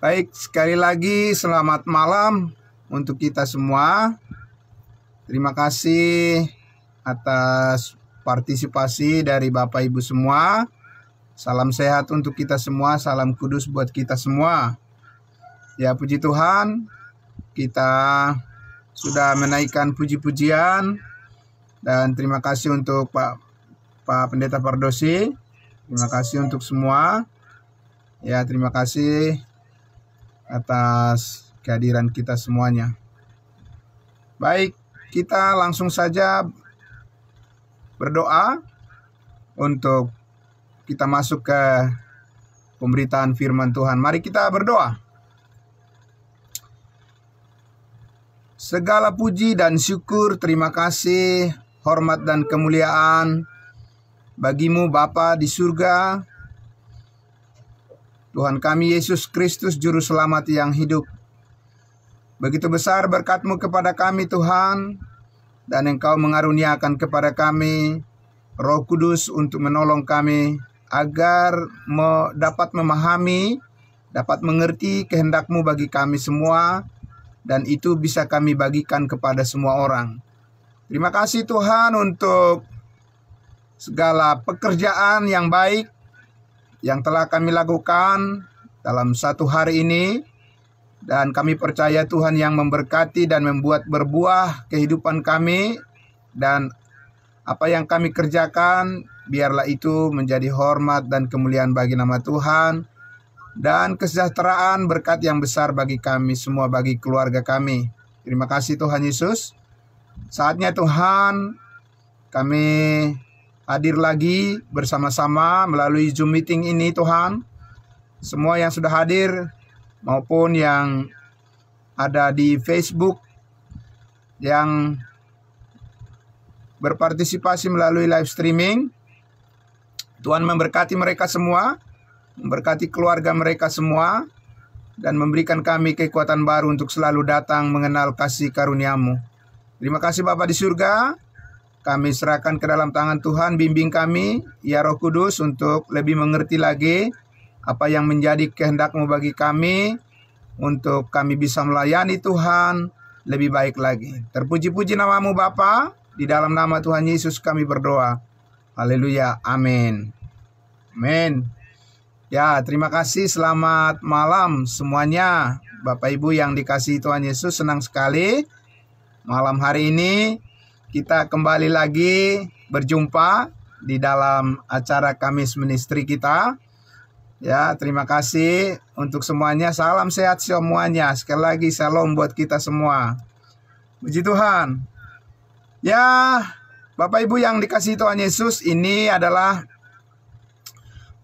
Baik, sekali lagi selamat malam untuk kita semua. Terima kasih atas partisipasi dari Bapak Ibu semua. Salam sehat untuk kita semua, salam kudus buat kita semua. Ya, puji Tuhan, kita sudah menaikkan puji-pujian. Dan terima kasih untuk Pak Pendeta Pardosi. Terima kasih untuk semua. Ya, terima kasih atas kehadiran kita semuanya. Baik, kita langsung saja berdoa untuk kita masuk ke pemberitaan firman Tuhan. Mari kita berdoa. Segala puji dan syukur, terima kasih, hormat dan kemuliaan bagimu Bapa di surga, Tuhan kami Yesus Kristus Juru Selamat yang hidup. Begitu besar berkat-Mu kepada kami Tuhan, dan Engkau mengaruniakan kepada kami Roh Kudus untuk menolong kami agar dapat memahami, dapat mengerti kehendak-Mu bagi kami semua, dan itu bisa kami bagikan kepada semua orang. Terima kasih Tuhan untuk segala pekerjaan yang baik yang telah kami lakukan dalam satu hari ini. Dan kami percaya Tuhan yang memberkati dan membuat berbuah kehidupan kami. Dan apa yang kami kerjakan, biarlah itu menjadi hormat dan kemuliaan bagi nama Tuhan. Dan kesejahteraan berkat yang besar bagi kami semua, bagi keluarga kami. Terima kasih Tuhan Yesus. Saatnya Tuhan, kami hadir lagi bersama-sama melalui Zoom meeting ini Tuhan. Semua yang sudah hadir maupun yang ada di Facebook yang berpartisipasi melalui live streaming, Tuhan memberkati mereka semua, memberkati keluarga mereka semua, dan memberikan kami kekuatan baru untuk selalu datang mengenal kasih karunia-Mu. Terima kasih Bapa di surga. Kami serahkan ke dalam tangan Tuhan, bimbing kami, ya Roh Kudus, untuk lebih mengerti lagi apa yang menjadi kehendak-Mu bagi kami, untuk kami bisa melayani Tuhan lebih baik lagi. Terpuji-puji nama-Mu Bapa, di dalam nama Tuhan Yesus kami berdoa. Haleluya, amin. Amin. Ya, terima kasih, selamat malam semuanya. Bapak Ibu yang dikasihi Tuhan Yesus, senang sekali malam hari ini kita kembali lagi berjumpa di dalam acara Kamis Ministry kita. Ya, terima kasih untuk semuanya. Salam sehat semuanya. Sekali lagi salam buat kita semua. Puji Tuhan. Ya, Bapak Ibu yang dikasihi Tuhan Yesus, ini adalah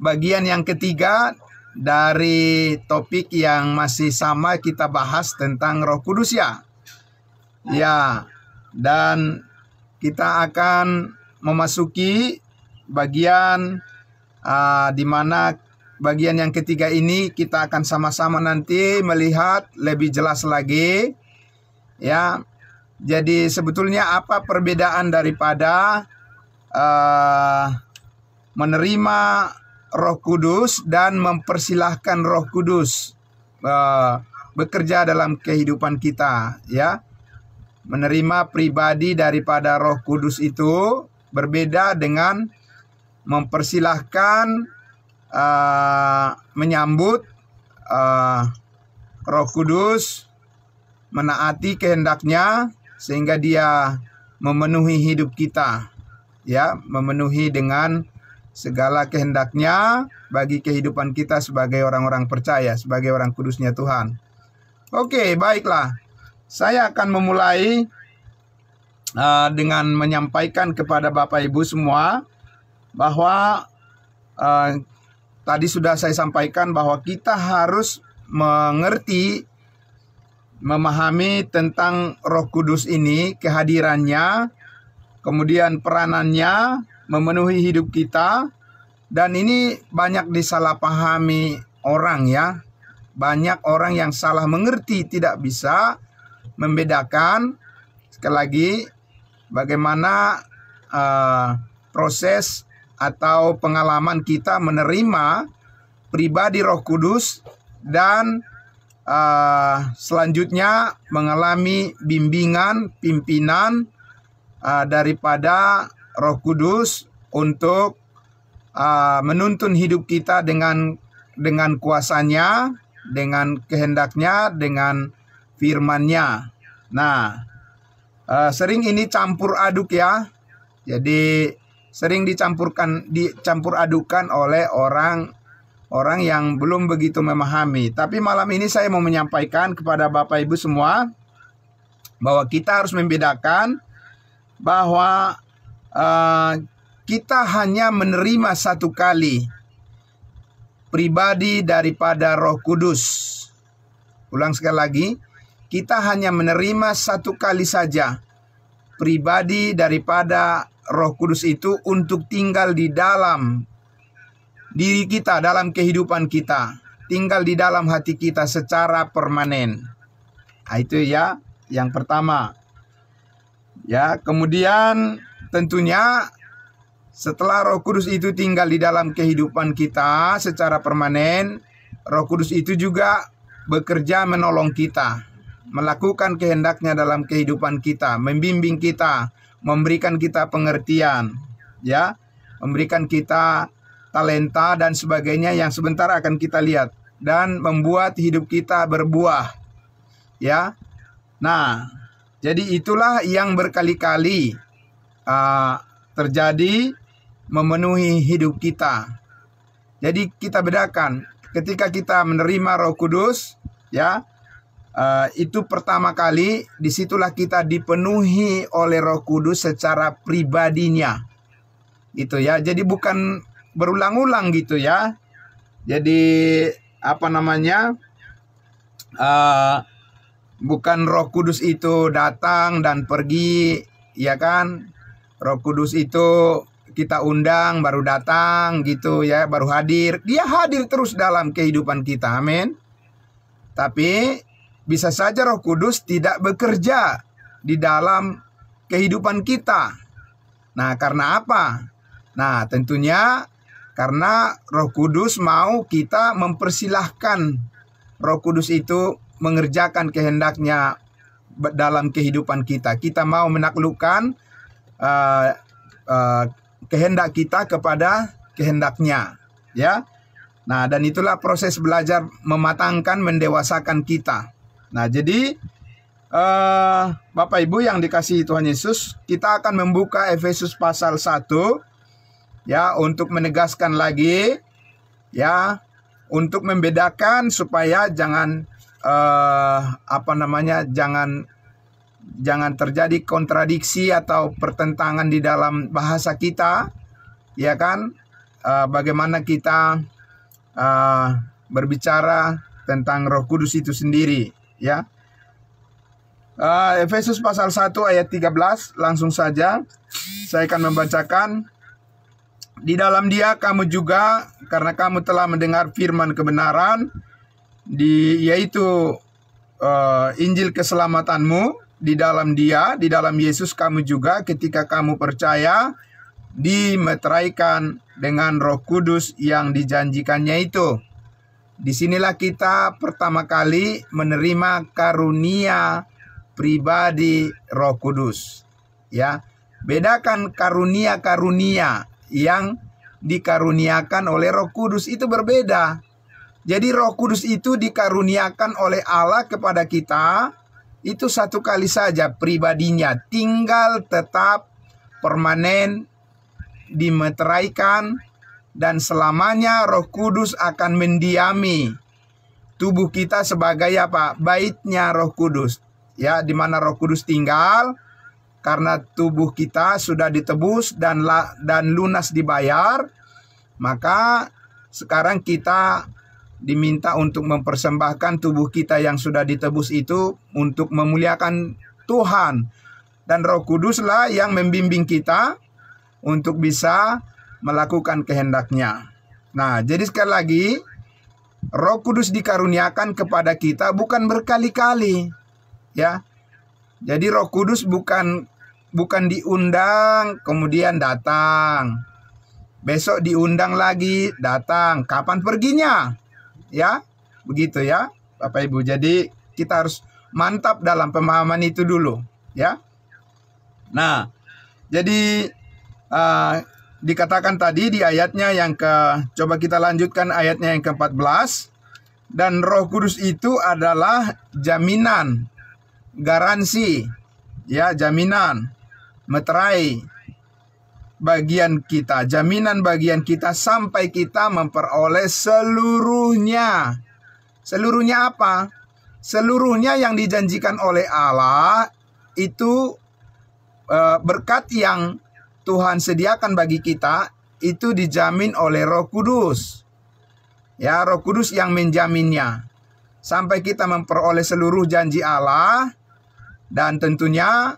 bagian yang ketiga dari topik yang masih sama kita bahas tentang Roh Kudus ya. Ya, dan kita akan memasuki bagian di mana bagian yang ketiga ini kita akan sama-sama nanti melihat lebih jelas lagi. Ya, jadi sebetulnya apa perbedaan daripada menerima Roh Kudus dan mempersilahkan Roh Kudus bekerja dalam kehidupan kita, ya. Menerima pribadi daripada Roh Kudus itu berbeda dengan mempersilahkan menyambut Roh Kudus, menaati kehendaknya sehingga dia memenuhi hidup kita, ya, memenuhi dengan segala kehendaknya bagi kehidupan kita sebagai orang-orang percaya, sebagai orang kudusnya Tuhan. Oke, baiklah. Saya akan memulai dengan menyampaikan kepada Bapak Ibu semua bahwa tadi sudah saya sampaikan bahwa kita harus mengerti, memahami tentang Roh Kudus ini, kehadirannya, kemudian peranannya memenuhi hidup kita. Dan ini banyak disalahpahami orang ya. Banyak orang yang salah mengerti, tidak bisa membedakan sekali lagi bagaimana proses atau pengalaman kita menerima pribadi Roh Kudus dan selanjutnya mengalami bimbingan, pimpinan daripada Roh Kudus untuk menuntun hidup kita dengan kuasanya, dengan kehendaknya, dengan firman-Nya. Nah, sering ini campur aduk ya. Jadi sering dicampur adukan oleh orang yang belum begitu memahami. Tapi malam ini saya mau menyampaikan kepada Bapak Ibu semua bahwa kita harus membedakan bahwa kita hanya menerima satu kali pribadi daripada Roh Kudus. Ulang sekali lagi, kita hanya menerima satu kali saja pribadi daripada Roh Kudus itu untuk tinggal di dalam diri kita, dalam kehidupan kita, tinggal di dalam hati kita secara permanen. Nah, itu ya, yang pertama. Ya, kemudian tentunya setelah Roh Kudus itu tinggal di dalam kehidupan kita secara permanen, Roh Kudus itu juga bekerja menolong kita, melakukan kehendaknya dalam kehidupan kita, membimbing kita, memberikan kita pengertian, ya, memberikan kita talenta dan sebagainya yang sebentar akan kita lihat, dan membuat hidup kita berbuah, ya. Nah, jadi itulah yang berkali-kali terjadi memenuhi hidup kita. Jadi kita bedakan ketika kita menerima Roh Kudus, ya, itu pertama kali disitulah kita dipenuhi oleh Roh Kudus secara pribadinya, itu ya. Jadi bukan berulang-ulang gitu ya. Jadi bukan Roh Kudus itu datang dan pergi, ya kan? Roh Kudus itu kita undang baru datang gitu ya, baru hadir. Dia hadir terus dalam kehidupan kita, amin. Tapi bisa saja Roh Kudus tidak bekerja di dalam kehidupan kita. Nah, karena apa? Nah, tentunya karena Roh Kudus mau kita mempersilahkan Roh Kudus itu mengerjakan kehendaknya dalam kehidupan kita. Kita mau menaklukkan kehendak kita kepada kehendaknya, ya. Nah, dan itulah proses belajar mematangkan, mendewasakan kita. Nah, jadi Bapak Ibu yang dikasihi Tuhan Yesus, kita akan membuka Efesus pasal 1, ya, untuk menegaskan lagi, ya, untuk membedakan supaya jangan jangan terjadi kontradiksi atau pertentangan di dalam bahasa kita, ya kan? Bagaimana kita berbicara tentang Roh Kudus itu sendiri, ya. Efesus pasal 1 ayat 13, langsung saja saya akan membacakan. Di dalam Dia kamu juga, karena kamu telah mendengar firman kebenaran, yaitu Injil keselamatanmu, di dalam Dia, di dalam Yesus kamu juga ketika kamu percaya dimeteraikan dengan Roh Kudus yang dijanjikannya itu. Disinilah kita pertama kali menerima karunia pribadi Roh Kudus, ya. Bedakan karunia-karunia yang dikaruniakan oleh Roh Kudus itu berbeda. Jadi Roh Kudus itu dikaruniakan oleh Allah kepada kita itu satu kali saja pribadinya, tinggal tetap permanen dimeteraikan, dan selamanya Roh Kudus akan mendiami tubuh kita sebagai apa? Baitnya Roh Kudus, ya, di mana Roh Kudus tinggal. Karena tubuh kita sudah ditebus dan lunas dibayar, maka sekarang kita diminta untuk mempersembahkan tubuh kita yang sudah ditebus itu untuk memuliakan Tuhan. Dan Roh Kuduslah yang membimbing kita untuk bisa melakukan kehendaknya. Nah, jadi sekali lagi, Roh Kudus dikaruniakan kepada kita bukan berkali-kali, ya. Jadi Roh Kudus bukan diundang kemudian datang, besok diundang lagi datang, kapan perginya, ya, begitu ya. Bapak Ibu. Jadi kita harus mantap dalam pemahaman itu dulu, ya. Nah, jadi dikatakan tadi di ayatnya coba kita lanjutkan ayatnya yang ke-14. Dan Roh Kudus itu adalah jaminan, garansi, ya, jaminan, meterai bagian kita, jaminan bagian kita sampai kita memperoleh seluruhnya. Seluruhnya apa? Seluruhnya yang dijanjikan oleh Allah itu berkat yang Tuhan sediakan bagi kita itu dijamin oleh Roh Kudus. Ya, Roh Kudus yang menjaminnya sampai kita memperoleh seluruh janji Allah. Dan tentunya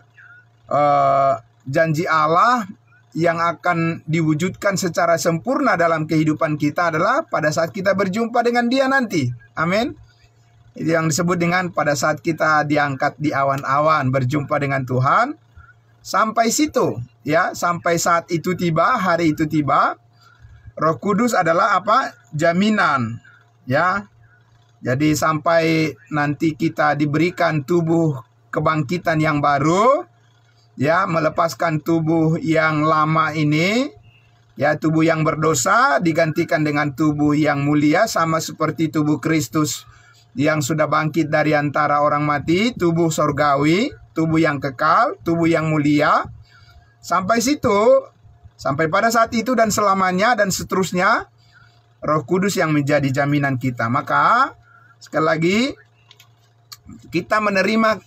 janji Allah yang akan diwujudkan secara sempurna dalam kehidupan kita adalah pada saat kita berjumpa dengan Dia nanti. Amin. Itu yang disebut dengan pada saat kita diangkat di awan-awan berjumpa dengan Tuhan. Sampai situ, ya, sampai saat itu tiba, hari itu tiba, Roh Kudus adalah apa? Jaminan, ya. Jadi sampai nanti kita diberikan tubuh kebangkitan yang baru, ya, melepaskan tubuh yang lama ini, ya, tubuh yang berdosa digantikan dengan tubuh yang mulia sama seperti tubuh Kristus yang sudah bangkit dari antara orang mati, tubuh sorgawi, tubuh yang kekal, tubuh yang mulia. Sampai situ, sampai pada saat itu dan selamanya dan seterusnya, Roh Kudus yang menjadi jaminan kita. Maka sekali lagi kita menerima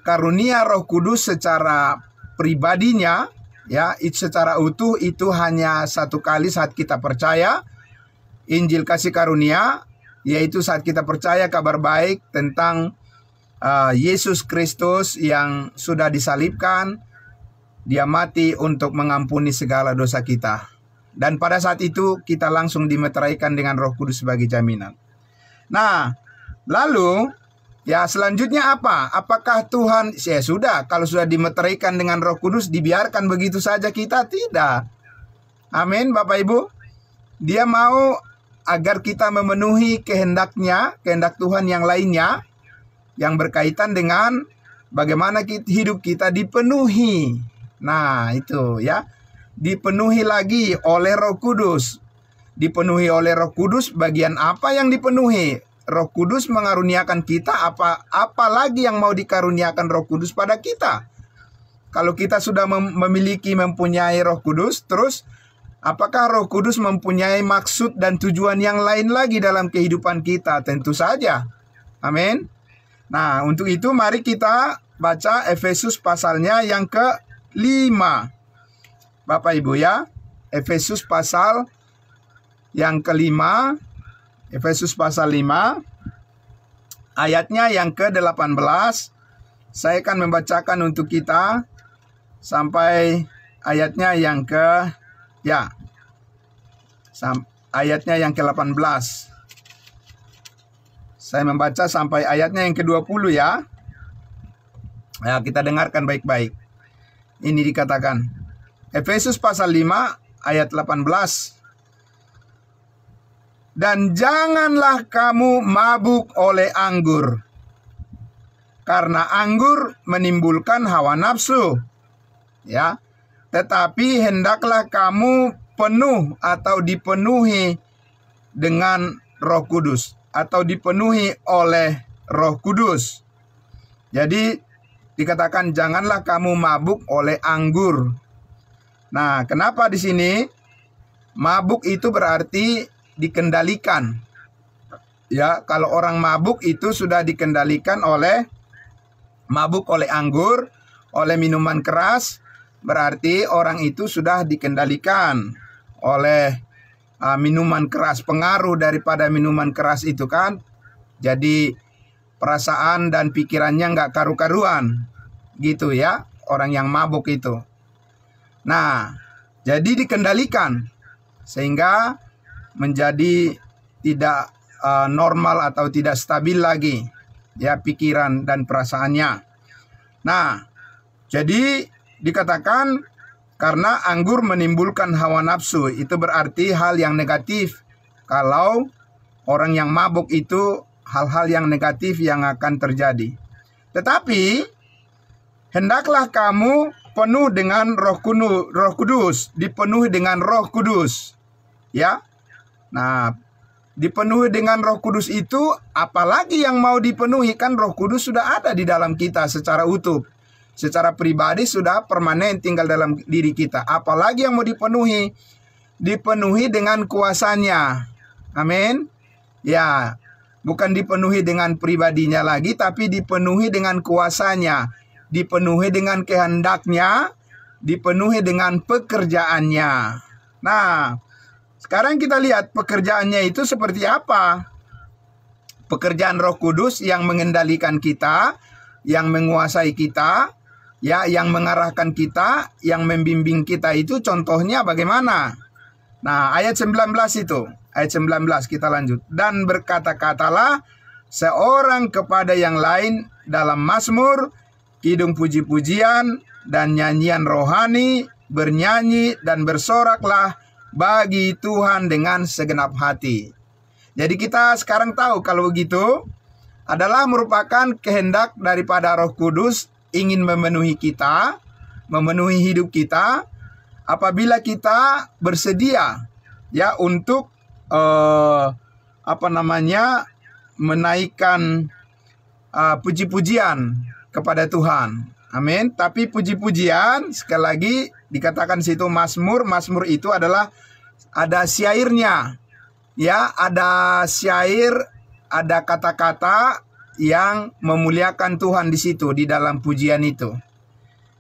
karunia Roh Kudus secara pribadinya, ya, secara utuh itu hanya satu kali saat kita percaya Injil kasih karunia, yaitu saat kita percaya kabar baik tentang Yesus Kristus yang sudah disalibkan. Dia mati untuk mengampuni segala dosa kita. Dan pada saat itu kita langsung dimeteraikan dengan Roh Kudus sebagai jaminan. Nah, lalu ya selanjutnya apa? Apakah Tuhan, ya sudah, kalau sudah dimeteraikan dengan Roh Kudus dibiarkan begitu saja kita? Tidak. Amin, Bapak Ibu. Dia mau agar kita memenuhi kehendaknya, kehendak Tuhan yang lainnya, yang berkaitan dengan bagaimana hidup kita dipenuhi. Nah, itu ya, dipenuhi lagi oleh Roh Kudus. Dipenuhi oleh Roh Kudus, bagian apa yang dipenuhi? Roh Kudus mengaruniakan kita, apa lagi yang mau dikaruniakan Roh Kudus pada kita? Kalau kita sudah mempunyai Roh Kudus, terus apakah Roh Kudus mempunyai maksud dan tujuan yang lain lagi dalam kehidupan kita? Tentu saja. Amin. Nah, untuk itu mari kita baca Efesus pasalnya yang ke-5. Bapak Ibu ya, Efesus pasal yang ke-5, Efesus pasal 5, ayatnya yang ke-18. Saya akan membacakan untuk kita sampai ayatnya yang ayatnya yang ke-18. Saya membaca sampai ayatnya yang ke-20 ya. Ya, kita dengarkan baik-baik. Ini dikatakan, Efesus pasal 5 ayat 18. Dan janganlah kamu mabuk oleh anggur, karena anggur menimbulkan hawa nafsu. Ya, tetapi hendaklah kamu penuh atau dipenuhi dengan Roh Kudus, atau dipenuhi oleh Roh Kudus. Jadi dikatakan janganlah kamu mabuk oleh anggur. Nah, kenapa di sini mabuk itu berarti dikendalikan? Ya, kalau orang mabuk itu sudah dikendalikan oleh mabuk oleh anggur, oleh minuman keras, berarti orang itu sudah dikendalikan oleh minuman keras. Pengaruh daripada minuman keras itu kan, jadi perasaan dan pikirannya nggak karu-karuan, gitu ya, orang yang mabuk itu. Nah, jadi dikendalikan sehingga menjadi tidak normal atau tidak stabil lagi, ya, pikiran dan perasaannya. Nah, jadi dikatakan karena anggur menimbulkan hawa nafsu, itu berarti hal yang negatif. Kalau orang yang mabuk itu hal-hal yang negatif yang akan terjadi. Tetapi hendaklah kamu penuh dengan Roh Kudus, dipenuhi dengan Roh Kudus. Ya. Nah, dipenuhi dengan Roh Kudus itu, apalagi yang mau dipenuhi, kan Roh Kudus sudah ada di dalam kita secara utuh. Secara pribadi sudah permanen tinggal dalam diri kita. Apalagi yang mau dipenuhi? Dipenuhi dengan kuasanya. Amin. Ya, bukan dipenuhi dengan pribadinya lagi, tapi dipenuhi dengan kuasanya. Dipenuhi dengan kehendaknya, dipenuhi dengan pekerjaannya. Nah, sekarang kita lihat pekerjaannya itu seperti apa. Pekerjaan Roh Kudus yang mengendalikan kita, yang menguasai kita, ya, yang mengarahkan kita, yang membimbing kita itu contohnya bagaimana? Nah, ayat 19 itu. Ayat 19 kita lanjut. Dan berkata-katalah seorang kepada yang lain dalam mazmur, kidung puji-pujian, dan nyanyian rohani, bernyanyi dan bersoraklah bagi Tuhan dengan segenap hati. Jadi kita sekarang tahu kalau begitu adalah merupakan kehendak daripada Roh Kudus ingin memenuhi kita, memenuhi hidup kita, apabila kita bersedia ya untuk menaikkan puji-pujian kepada Tuhan. Amin. Tapi puji-pujian sekali lagi dikatakan situ mazmur itu adalah ada syairnya. Ya, ada syair, ada kata-kata yang memuliakan Tuhan di situ di dalam pujian itu.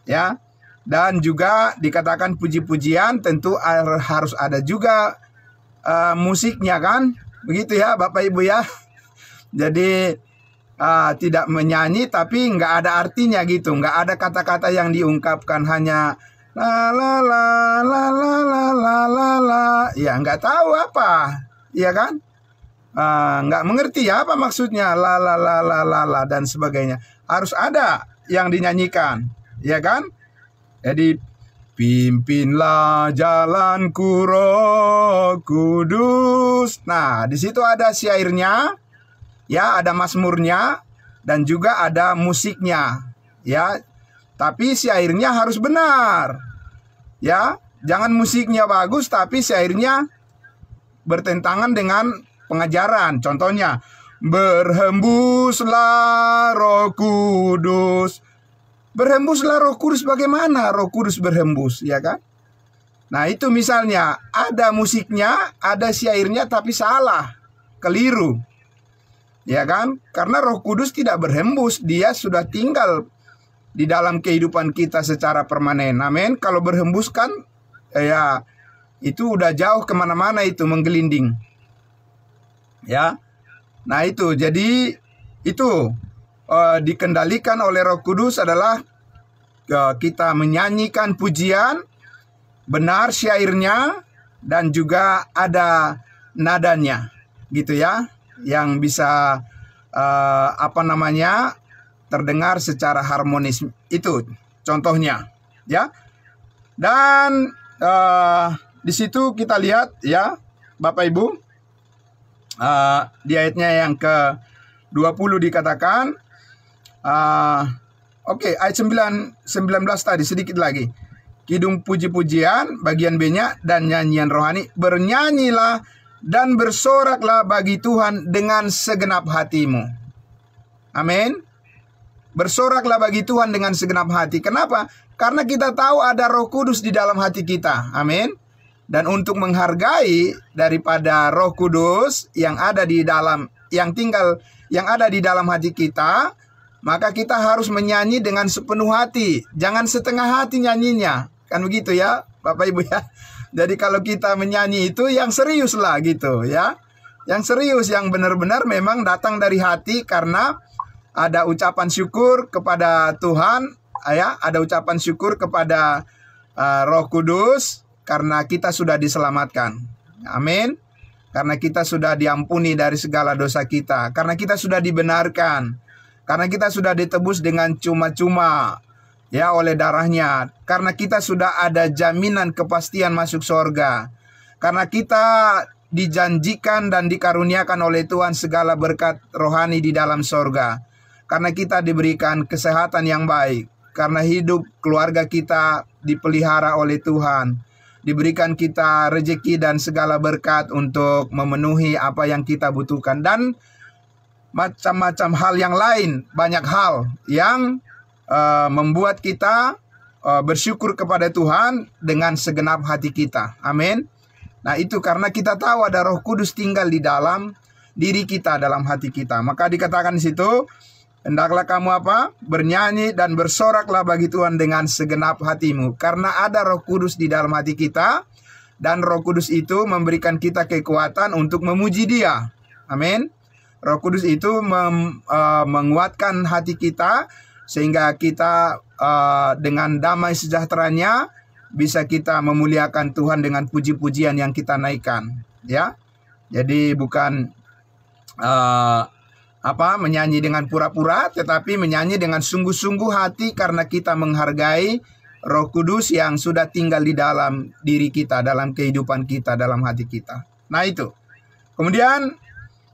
Ya. Dan juga dikatakan puji-pujian tentu harus ada juga musiknya kan? Begitu ya Bapak Ibu ya. Jadi tidak menyanyi tapi nggak ada artinya gitu, nggak ada kata-kata yang diungkapkan, hanya la la la la la la la la la, ya nggak tahu apa, ya kan? Nggak mengerti ya apa maksudnya la la la la la la dan sebagainya. Harus ada yang dinyanyikan, ya kan? Jadi pimpinlah jalanku Roh Kudus. Nah, di situ ada syairnya. Ya, ada mazmurnya dan juga ada musiknya, ya. Tapi syairnya harus benar. Ya, jangan musiknya bagus tapi syairnya bertentangan dengan pengajaran. Contohnya, berhembuslah Roh Kudus. Berhembuslah Roh Kudus, bagaimana Roh Kudus berhembus, ya kan? Nah, itu misalnya ada musiknya, ada syairnya tapi salah, keliru. Ya kan? Karena Roh Kudus tidak berhembus, dia sudah tinggal di dalam kehidupan kita secara permanen. Amin. Kalau berhembus kan, ya itu udah jauh kemana-mana itu menggelinding. Ya. Nah itu, jadi itu dikendalikan oleh Roh Kudus adalah kita menyanyikan pujian, benar syairnya, dan juga ada nadanya, gitu ya. Yang bisa terdengar secara harmonis, itu contohnya ya. Dan di situ kita lihat ya Bapak Ibu, di ayatnya yang ke-20 dikatakan ayat 19 tadi sedikit lagi, kidung puji-pujian bagian B-nya dan nyanyian rohani, bernyanyilah dan bersoraklah bagi Tuhan dengan segenap hatimu. Amin. Bersoraklah bagi Tuhan dengan segenap hati. Kenapa? Karena kita tahu ada Roh Kudus di dalam hati kita. Amin. Dan untuk menghargai daripada Roh Kudus yang ada di dalam, yang ada di dalam hati kita, maka kita harus menyanyi dengan sepenuh hati. Jangan setengah hati nyanyinya. Kan begitu ya, Bapak Ibu ya. Jadi kalau kita menyanyi itu yang serius lah gitu ya. Yang serius, yang benar-benar memang datang dari hati karena ada ucapan syukur kepada Tuhan, ya, ada ucapan syukur kepada Roh Kudus karena kita sudah diselamatkan. Amin. Karena kita sudah diampuni dari segala dosa kita, karena kita sudah dibenarkan, karena kita sudah ditebus dengan cuma-cuma ya oleh darahnya, karena kita sudah ada jaminan kepastian masuk surga, karena kita dijanjikan dan dikaruniakan oleh Tuhan segala berkat rohani di dalam sorga. Karena kita diberikan kesehatan yang baik, karena hidup keluarga kita dipelihara oleh Tuhan, diberikan kita rezeki dan segala berkat untuk memenuhi apa yang kita butuhkan, dan macam-macam hal yang lain, banyak hal yang membuat kita bersyukur kepada Tuhan dengan segenap hati kita. Amin. Nah, itu karena kita tahu ada Roh Kudus tinggal di dalam diri kita, dalam hati kita. Maka dikatakan di situ, hendaklah kamu apa? Bernyanyi dan bersoraklah bagi Tuhan dengan segenap hatimu. Karena ada Roh Kudus di dalam hati kita, dan Roh Kudus itu memberikan kita kekuatan untuk memuji Dia. Amin. Roh Kudus itu menguatkan hati kita, sehingga kita dengan damai sejahteranya bisa kita memuliakan Tuhan dengan puji-pujian yang kita naikkan, ya. Jadi bukan menyanyi dengan pura-pura, tetapi menyanyi dengan sungguh-sungguh hati karena kita menghargai Roh Kudus yang sudah tinggal di dalam diri kita, dalam kehidupan kita, dalam hati kita. Nah, itu. Kemudian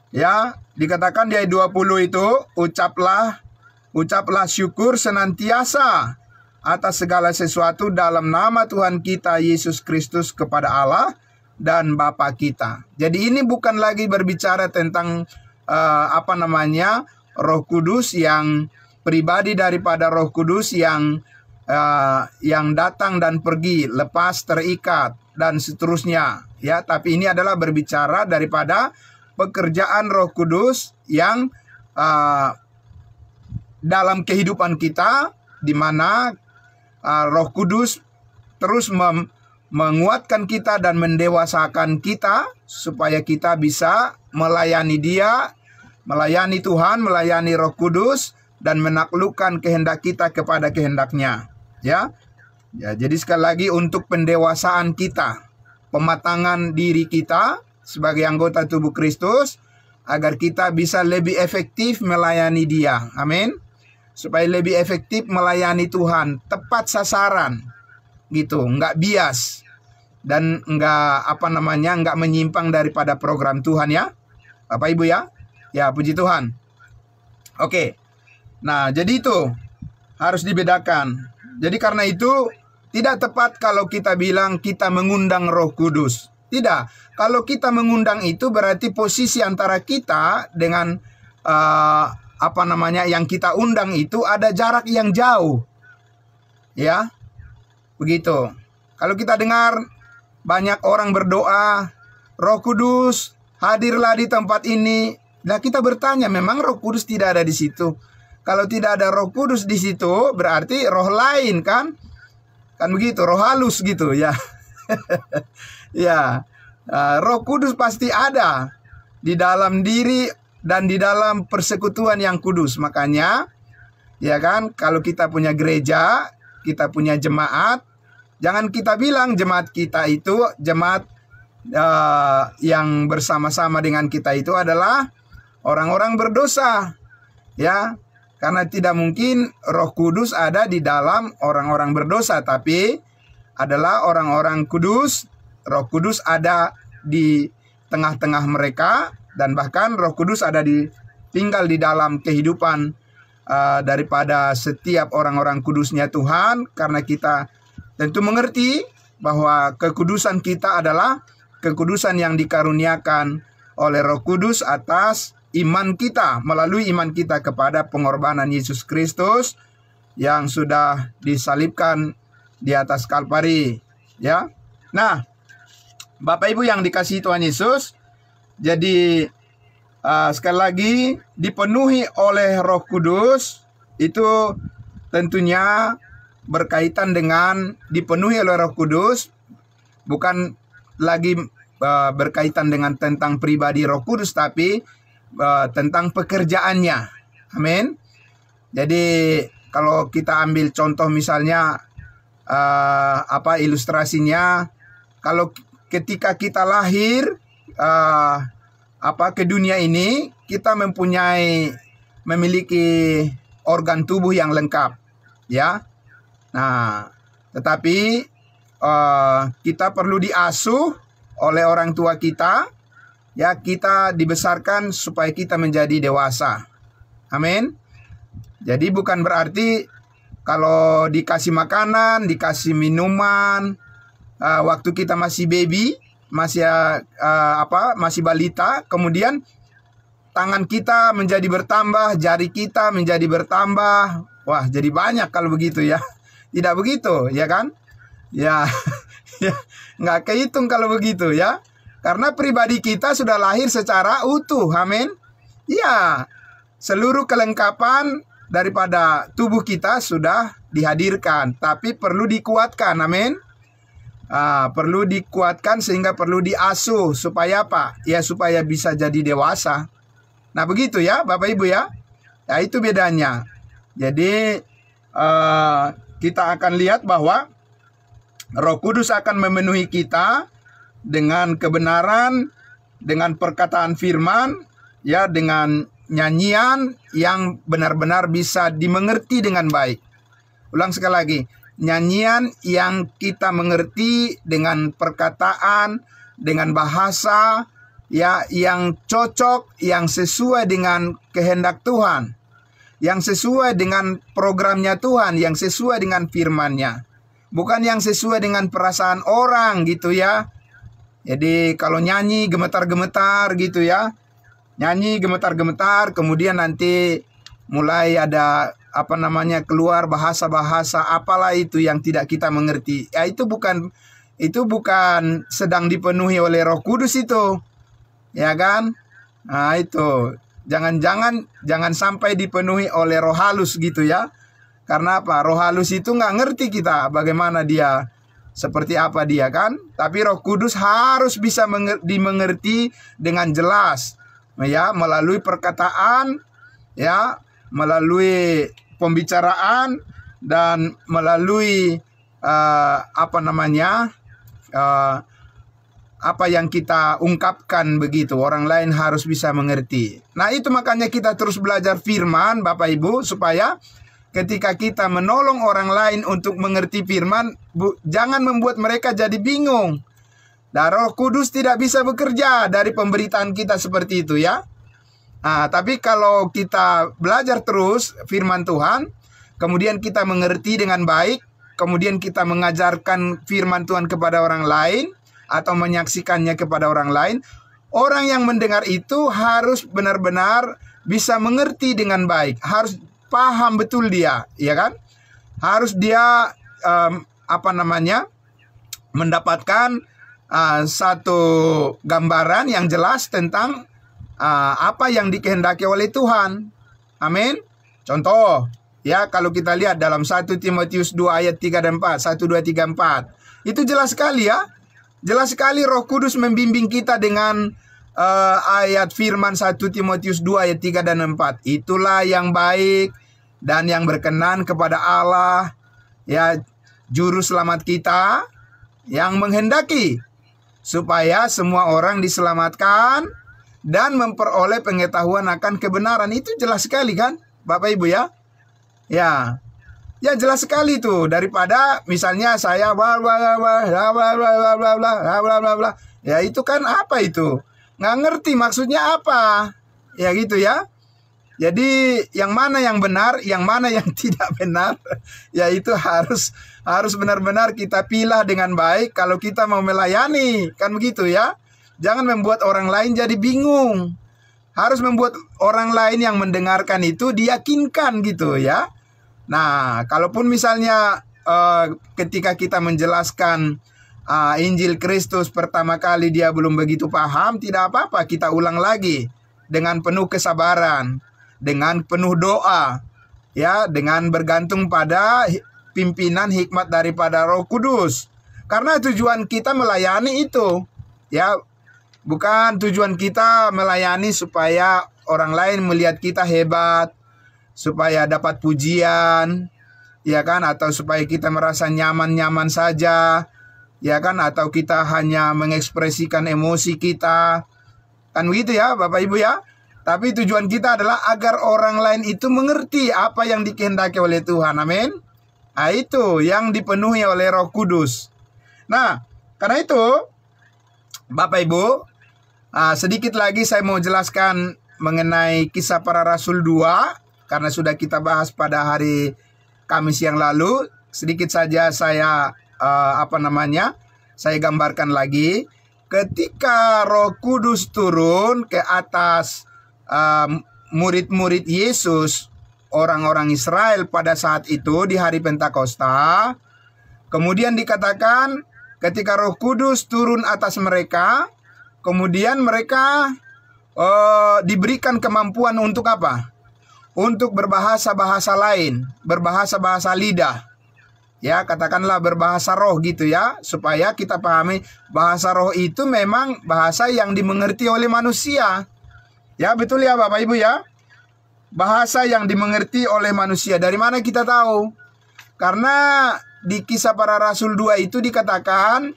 ya, dikatakan di ayat 20 itu, ucaplah syukur senantiasa atas segala sesuatu dalam nama Tuhan kita Yesus Kristus kepada Allah dan Bapa kita. Jadi ini bukan lagi berbicara tentang Roh Kudus yang pribadi daripada Roh Kudus yang datang dan pergi, lepas, terikat dan seterusnya, ya. Tapi ini adalah berbicara daripada pekerjaan Roh Kudus yang dalam kehidupan kita, di mana Roh Kudus terus menguatkan kita dan mendewasakan kita supaya kita bisa melayani Dia, melayani Tuhan, melayani Roh Kudus, dan menaklukkan kehendak kita kepada kehendaknya. Ya, jadi sekali lagi untuk pendewasaan kita, pematangan diri kita sebagai anggota tubuh Kristus, agar kita bisa lebih efektif melayani Dia. Amin. Supaya lebih efektif melayani Tuhan, tepat sasaran, gitu, nggak bias, dan nggak menyimpang daripada program Tuhan, ya, Bapak Ibu, ya. Ya, puji Tuhan. Oke. Nah, jadi itu harus dibedakan. Jadi karena itu tidak tepat kalau kita bilang kita mengundang Roh Kudus. Tidak. Kalau kita mengundang itu berarti posisi antara kita dengan yang kita undang itu ada jarak yang jauh. Ya. Begitu. Kalau kita dengar banyak orang berdoa, Roh Kudus, hadirlah di tempat ini. Nah, kita bertanya, memang Roh Kudus tidak ada di situ? Kalau tidak ada Roh Kudus di situ, berarti roh lain, kan? Kan begitu, roh halus gitu, ya. Ya. Roh Kudus pasti ada di dalam diri dan di dalam persekutuan yang kudus. Makanya, ya kan, kalau kita punya gereja, kita punya jemaat, jangan kita bilang jemaat kita itu, jemaat yang bersama-sama dengan kita itu adalah orang-orang berdosa. Ya, karena tidak mungkin Roh Kudus ada di dalam orang-orang berdosa, tapi adalah orang-orang kudus. Roh Kudus ada di tengah-tengah mereka, dan bahkan Roh Kudus tinggal di dalam kehidupan daripada setiap orang-orang kudusnya Tuhan, karena kita tentu mengerti bahwa kekudusan kita adalah kekudusan yang dikaruniakan oleh Roh Kudus atas iman kita, melalui iman kita kepada pengorbanan Yesus Kristus yang sudah disalibkan di atas Kalvari, ya. Nah, Bapak Ibu yang dikasihi Tuhan Yesus, jadi sekali lagi dipenuhi oleh Roh Kudus itu tentunya berkaitan dengan dipenuhi oleh Roh Kudus, bukan lagi berkaitan dengan tentang pribadi Roh Kudus, tapi tentang pekerjaannya. Amin. Jadi kalau kita ambil contoh misalnya ilustrasinya, kalau ketika kita lahir ke dunia ini, kita memiliki organ tubuh yang lengkap, ya. Nah, tetapi kita perlu diasuh oleh orang tua kita, Ya, kita dibesarkan supaya kita menjadi dewasa. Amin. Jadi bukan berarti kalau dikasih makanan, dikasih minuman, waktu kita masih baby, masih masih balita, kemudian tangan kita menjadi bertambah, jari kita menjadi bertambah. Wah, jadi banyak kalau begitu ya. Tidak begitu, ya kan? Ya, ya, nggak kehitung kalau begitu ya. Karena pribadi kita sudah lahir secara utuh, amin. Ya, seluruh kelengkapan daripada tubuh kita sudah dihadirkan, tapi perlu dikuatkan, amin. Perlu dikuatkan sehingga perlu diasuh supaya apa? Ya, supaya bisa jadi dewasa. Nah, begitu ya, Bapak Ibu ya. Ya, itu bedanya. Jadi kita akan lihat bahwa Roh Kudus akan memenuhi kita dengan kebenaran, dengan perkataan firman, ya, dengan nyanyian yang benar-benar bisa dimengerti dengan baik. Ulang sekali lagi, nyanyian yang kita mengerti dengan perkataan, dengan bahasa, ya, yang cocok, yang sesuai dengan kehendak Tuhan, yang sesuai dengan programnya Tuhan, yang sesuai dengan firman-Nya, bukan yang sesuai dengan perasaan orang gitu ya. Jadi kalau nyanyi gemetar-gemetar gitu ya, nyanyi gemetar-gemetar, kemudian nanti mulai ada keluar bahasa-bahasa apalah itu yang tidak kita mengerti. Ya, itu bukan sedang dipenuhi oleh Roh Kudus itu. Ya kan? Nah, itu. Jangan sampai dipenuhi oleh roh halus gitu ya. Karena apa? Roh halus itu nggak ngerti kita bagaimana dia, seperti apa dia kan. Tapi Roh Kudus harus bisa dimengerti dengan jelas. Ya, melalui perkataan, ya, melalui pembicaraan, dan melalui apa yang kita ungkapkan begitu. Orang lain harus bisa mengerti. Nah, itu makanya kita terus belajar firman, Bapak Ibu, supaya ketika kita menolong orang lain untuk mengerti firman, jangan membuat mereka jadi bingung. Dan Roh Kudus tidak bisa bekerja dari pemberitaan kita seperti itu ya. Tapi kalau kita belajar terus firman Tuhan, kemudian kita mengerti dengan baik, kemudian kita mengajarkan firman Tuhan kepada orang lain, atau menyaksikannya kepada orang lain, orang yang mendengar itu harus benar-benar bisa mengerti dengan baik, harus paham betul dia, ya kan? Harus dia mendapatkan satu gambaran yang jelas tentang apa yang dikehendaki oleh Tuhan. Amin. Contoh, ya, kalau kita lihat dalam 1 Timotius 2 ayat 3 dan 4, 1, 2, 3, 4. Itu jelas sekali ya. Jelas sekali Roh Kudus membimbing kita dengan ayat firman 1 Timotius 2 ayat 3 dan 4. Itulah yang baik dan yang berkenan kepada Allah, ya, juru selamat kita, yang menghendaki supaya semua orang diselamatkan dan memperoleh pengetahuan akan kebenaran. Itu jelas sekali kan, Bapak Ibu ya. Ya, jelas sekali tuh, daripada misalnya saya ya, itu kan apa itu? Nggak ngerti maksudnya apa. Ya gitu ya. Jadi yang mana yang benar, yang mana yang tidak benar, ya itu harus benar-benar kita pilah dengan baik kalau kita mau melayani, kan begitu ya. Jangan membuat orang lain jadi bingung. Harus membuat orang lain yang mendengarkan itu diyakinkan gitu ya. Nah, kalaupun misalnya ketika kita menjelaskan Injil Kristus pertama kali dia belum begitu paham, tidak apa-apa, kita ulang lagi dengan penuh kesabaran, dengan penuh doa, ya, dengan bergantung pada pimpinan hikmat daripada Roh Kudus. Karena tujuan kita melayani itu, ya, bukan tujuan kita melayani supaya orang lain melihat kita hebat, supaya dapat pujian, ya kan, atau supaya kita merasa nyaman-nyaman saja, ya kan, atau kita hanya mengekspresikan emosi kita, kan begitu ya Bapak Ibu ya. Tapi tujuan kita adalah agar orang lain itu mengerti apa yang dikehendaki oleh Tuhan, amin. Nah, itu yang dipenuhi oleh Roh Kudus. Nah, karena itu Bapak Ibu, Sedikit lagi saya mau jelaskan mengenai Kisah Para Rasul 2, karena sudah kita bahas pada hari Kamis yang lalu. Sedikit saja saya saya gambarkan lagi. Ketika Roh Kudus turun ke atas murid-murid Yesus, orang-orang Israel pada saat itu di hari Pentakosta, kemudian dikatakan ketika Roh Kudus turun atas mereka, kemudian mereka diberikan kemampuan untuk apa? Untuk berbahasa-bahasa lain, berbahasa-bahasa lidah. Ya, katakanlah berbahasa roh gitu ya, supaya kita pahami bahasa roh itu memang bahasa yang dimengerti oleh manusia. Ya, betul ya Bapak Ibu ya. Bahasa yang dimengerti oleh manusia. Dari mana kita tahu? Karena di Kisah Para Rasul 2 itu dikatakan,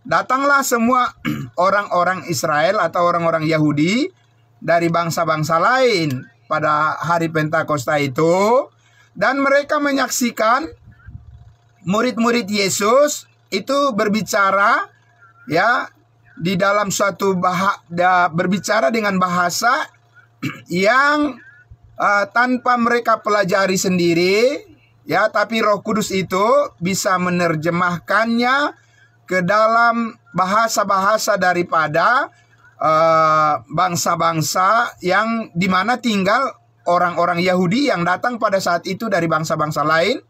datanglah semua orang-orang Israel atau orang-orang Yahudi dari bangsa-bangsa lain pada hari Pentakosta itu, dan mereka menyaksikan murid-murid Yesus itu berbicara ya di dalam suatu berbicara dengan bahasa yang tanpa mereka pelajari sendiri ya, tapi Roh Kudus itu bisa menerjemahkannya ke dalam bahasa-bahasa daripada bangsa-bangsa yang dimana tinggal orang-orang Yahudi yang datang pada saat itu dari bangsa-bangsa lain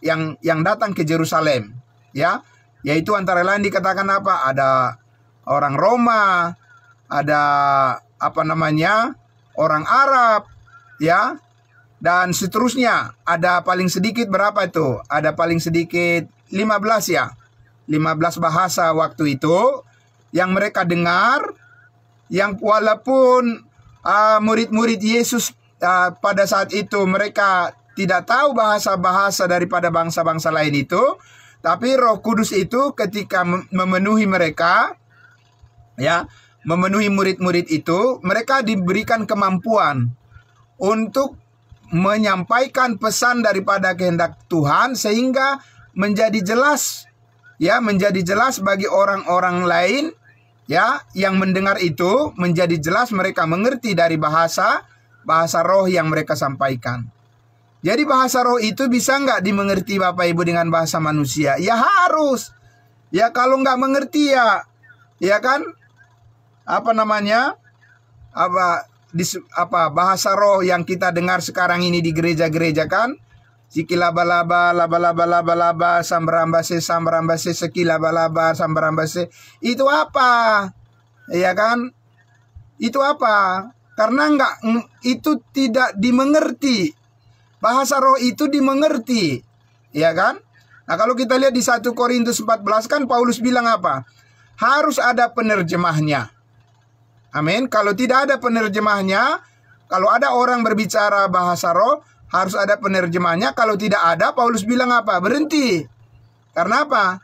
yang datang ke Yerusalem, ya, yaitu antara lain dikatakan apa? Ada orang Roma, ada orang Arab, ya, dan seterusnya. Ada paling sedikit berapa itu? Ada paling sedikit 15 ya. 15 bahasa waktu itu yang mereka dengar, yang walaupun murid-murid Yesus pada saat itu mereka tidak tahu bahasa-bahasa daripada bangsa-bangsa lain itu, tapi Roh Kudus itu ketika memenuhi mereka, ya, memenuhi murid-murid itu, mereka diberikan kemampuan untuk menyampaikan pesan daripada kehendak Tuhan sehingga menjadi jelas, ya, menjadi jelas bagi orang-orang lain, ya, yang mendengar itu, menjadi jelas mereka mengerti dari bahasa roh yang mereka sampaikan. Jadi bahasa roh itu bisa nggak dimengerti Bapak Ibu dengan bahasa manusia? Ya harus. Ya kalau nggak mengerti ya kan? Bahasa roh yang kita dengar sekarang ini di gereja-gereja kan? Sikilaba-laba, laba-laba, sambarambase, sekilaba-laba, sambarambase. Itu apa? Ya kan? Itu apa? Karena itu tidak dimengerti. Bahasa roh itu dimengerti. Ya kan? Nah kalau kita lihat di 1 Korintus 14 kan Paulus bilang apa? Harus ada penerjemahnya. Amin. Kalau tidak ada penerjemahnya, kalau ada orang berbicara bahasa roh, harus ada penerjemahnya. Kalau tidak ada, Paulus bilang apa? Berhenti. Karena apa?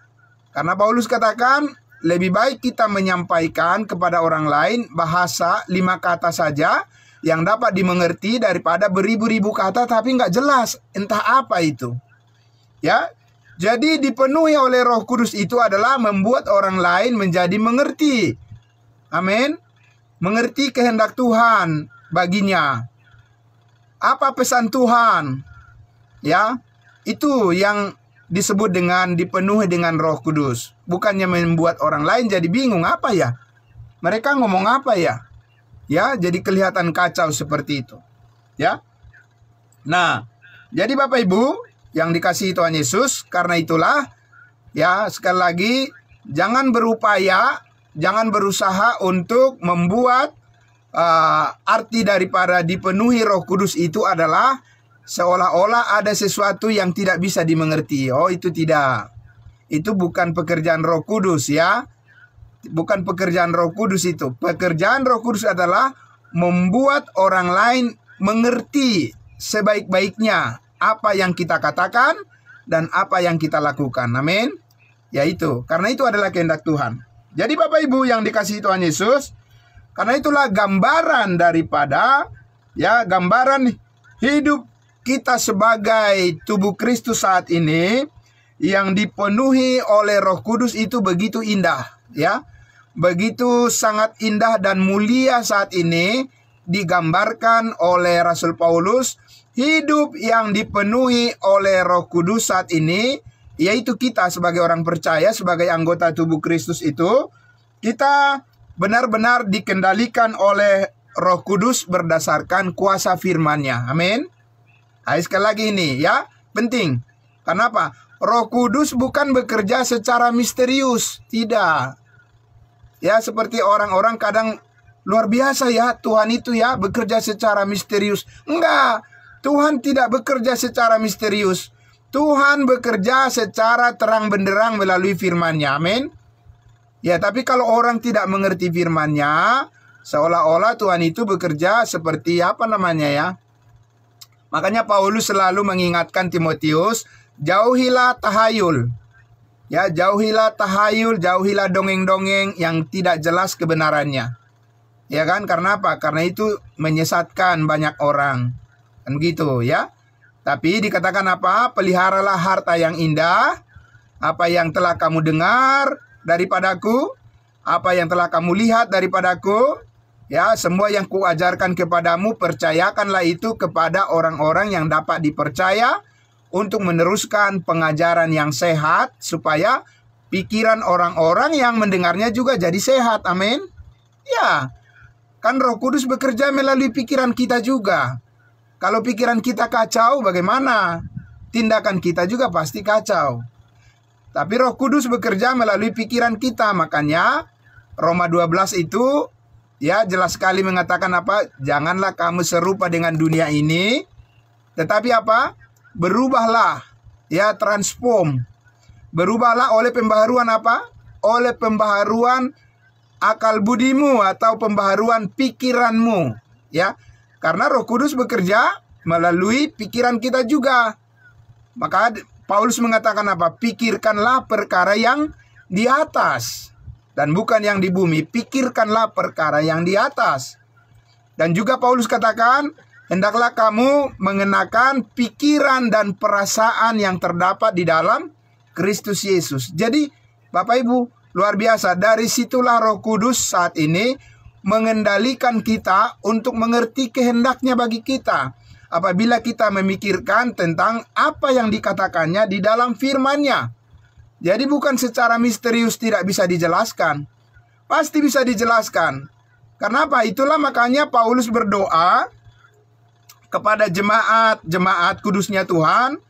Karena Paulus katakan, lebih baik kita menyampaikan kepada orang lain bahasa 5 kata saja yang dapat dimengerti daripada beribu-ribu kata tapi nggak jelas entah apa itu. Ya, jadi dipenuhi oleh Roh Kudus itu adalah membuat orang lain menjadi mengerti. Amin. Mengerti kehendak Tuhan baginya. Apa pesan Tuhan? Ya, itu yang disebut dengan dipenuhi dengan Roh Kudus. Bukannya membuat orang lain jadi bingung apa ya? Mereka ngomong apa ya? Ya, jadi kelihatan kacau seperti itu. Ya. Nah, jadi Bapak Ibu yang dikasihi Tuhan Yesus, karena itulah ya sekali lagi jangan berusaha untuk membuat arti daripada dipenuhi Roh Kudus itu adalah seolah-olah ada sesuatu yang tidak bisa dimengerti. Oh, itu tidak. Itu bukan pekerjaan Roh Kudus ya. Bukan pekerjaan Roh Kudus itu. Pekerjaan Roh Kudus adalah membuat orang lain mengerti sebaik-baiknya apa yang kita katakan dan apa yang kita lakukan. Amin. Yaitu, karena itu adalah kehendak Tuhan. Jadi Bapak Ibu yang dikasihi Tuhan Yesus, karena itulah gambaran daripada gambaran hidup kita sebagai tubuh Kristus saat ini yang dipenuhi oleh Roh Kudus itu begitu indah, ya. begitu sangat indah dan mulia saat ini digambarkan oleh Rasul Paulus. Hidup yang dipenuhi oleh Roh Kudus saat ini, yaitu kita sebagai orang percaya, sebagai anggota tubuh Kristus itu, kita benar-benar dikendalikan oleh Roh Kudus berdasarkan kuasa firman-Nya. Amin. Sekali lagi ini ya, penting. Kenapa? Roh Kudus bukan bekerja secara misterius. Tidak. Ya, seperti orang-orang kadang luar biasa ya, Tuhan itu ya bekerja secara misterius. Enggak. Tuhan tidak bekerja secara misterius. Tuhan bekerja secara terang benderang melalui firman-Nya. Amin. Ya, tapi kalau orang tidak mengerti firman-Nya, seolah-olah Tuhan itu bekerja seperti apa namanya ya. Makanya Paulus selalu mengingatkan Timotius, jauhilah tahayul. Ya, jauhilah tahayul, jauhilah dongeng-dongeng yang tidak jelas kebenarannya. Ya kan? Karena apa? Karena itu menyesatkan banyak orang. Kan gitu ya. Tapi dikatakan apa? Peliharalah harta yang indah, apa yang telah kamu dengar daripadaku, apa yang telah kamu lihat daripadaku, ya, semua yang kuajarkan kepadamu, percayakanlah itu kepada orang-orang yang dapat dipercaya untuk meneruskan pengajaran yang sehat, supaya pikiran orang-orang yang mendengarnya juga jadi sehat. Amin. Ya, kan Roh Kudus bekerja melalui pikiran kita juga. Kalau pikiran kita kacau, bagaimana? Tindakan kita juga pasti kacau. Tapi Roh Kudus bekerja melalui pikiran kita. Makanya Roma 12 itu ya jelas sekali mengatakan apa? Janganlah kamu serupa dengan dunia ini, tetapi apa? Berubahlah, ya, transform. Berubahlah oleh pembaharuan apa? Oleh pembaharuan akal budimu atau pembaharuan pikiranmu, ya. Karena Roh Kudus bekerja melalui pikiran kita juga. Maka Paulus mengatakan apa? Pikirkanlah perkara yang di atas dan bukan yang di bumi. Pikirkanlah perkara yang di atas. Dan juga Paulus katakan, hendaklah kamu mengenakan pikiran dan perasaan yang terdapat di dalam Kristus Yesus. Jadi Bapak Ibu, luar biasa. Dari situlah Roh Kudus saat ini mengendalikan kita untuk mengerti kehendaknya bagi kita. Apabila kita memikirkan tentang apa yang dikatakannya di dalam firman-Nya. Jadi bukan secara misterius tidak bisa dijelaskan. Pasti bisa dijelaskan. Karena apa? Itulah makanya Paulus berdoa kepada jemaat kudusnya Tuhan.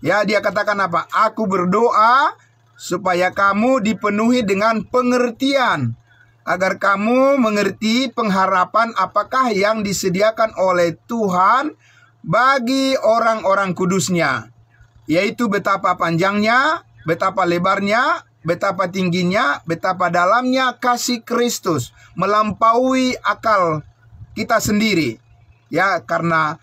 Ya, dia katakan apa? Aku berdoa supaya kamu dipenuhi dengan pengertian, agar kamu mengerti pengharapan apakah yang disediakan oleh Tuhan bagi orang-orang kudusnya, yaitu betapa panjangnya, betapa lebarnya, betapa tingginya, betapa dalamnya kasih Kristus, melampaui akal kita sendiri. Ya, karena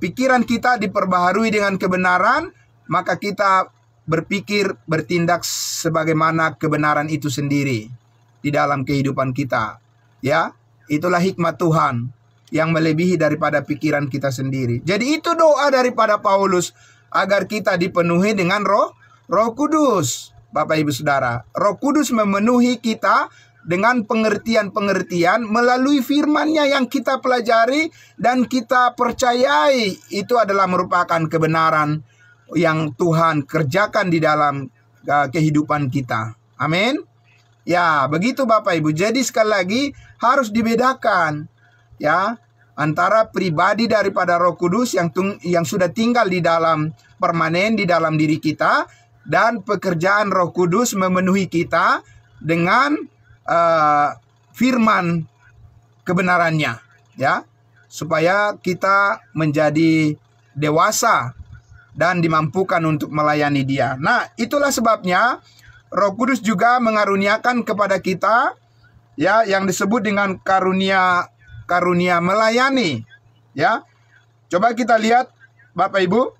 pikiran kita diperbaharui dengan kebenaran, maka kita berpikir, bertindak sebagaimana kebenaran itu sendiri di dalam kehidupan kita. Ya, itulah hikmat Tuhan yang melebihi daripada pikiran kita sendiri. Jadi itu doa daripada Paulus, agar kita dipenuhi dengan Roh Kudus. Bapak Ibu Saudara, Roh Kudus memenuhi kita dengan pengertian-pengertian melalui firman-Nya yang kita pelajari dan kita percayai. Itu adalah merupakan kebenaran yang Tuhan kerjakan di dalam kehidupan kita. Amin. Ya, begitu Bapak Ibu. Jadi sekali lagi harus dibedakan ya antara pribadi daripada Roh Kudus yang sudah tinggal di dalam permanen di dalam diri kita, dan pekerjaan Roh Kudus memenuhi kita dengan firman kebenarannya, ya, supaya kita menjadi dewasa dan dimampukan untuk melayani Dia. Nah, itulah sebabnya Roh Kudus juga mengaruniakan kepada kita ya yang disebut dengan karunia melayani, ya. Coba kita lihat Bapak Ibu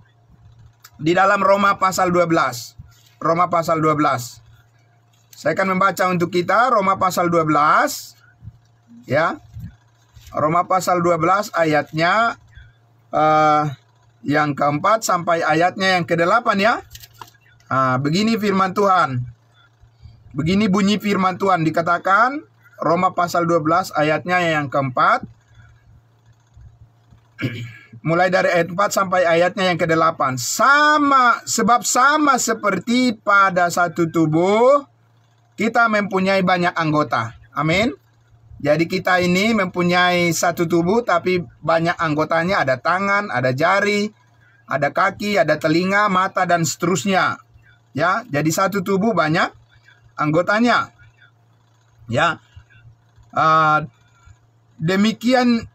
di dalam Roma pasal 12. Roma pasal 12. Saya akan membaca untuk kita Roma pasal 12, ya. Roma pasal 12 ayatnya yang keempat sampai ayatnya yang ke-8 ya. Begini firman Tuhan. Begini bunyi firman Tuhan, dikatakan Roma pasal 12 ayatnya yang keempat. Mulai dari ayat 4 sampai ayatnya yang ke-8. Sebab sama seperti pada satu tubuh, kita mempunyai banyak anggota. Amin. Jadi kita ini mempunyai satu tubuh tapi banyak anggotanya. Ada tangan, ada jari, ada kaki, ada telinga, mata, dan seterusnya. Ya, jadi satu tubuh banyak anggotanya. Ya. Demikian,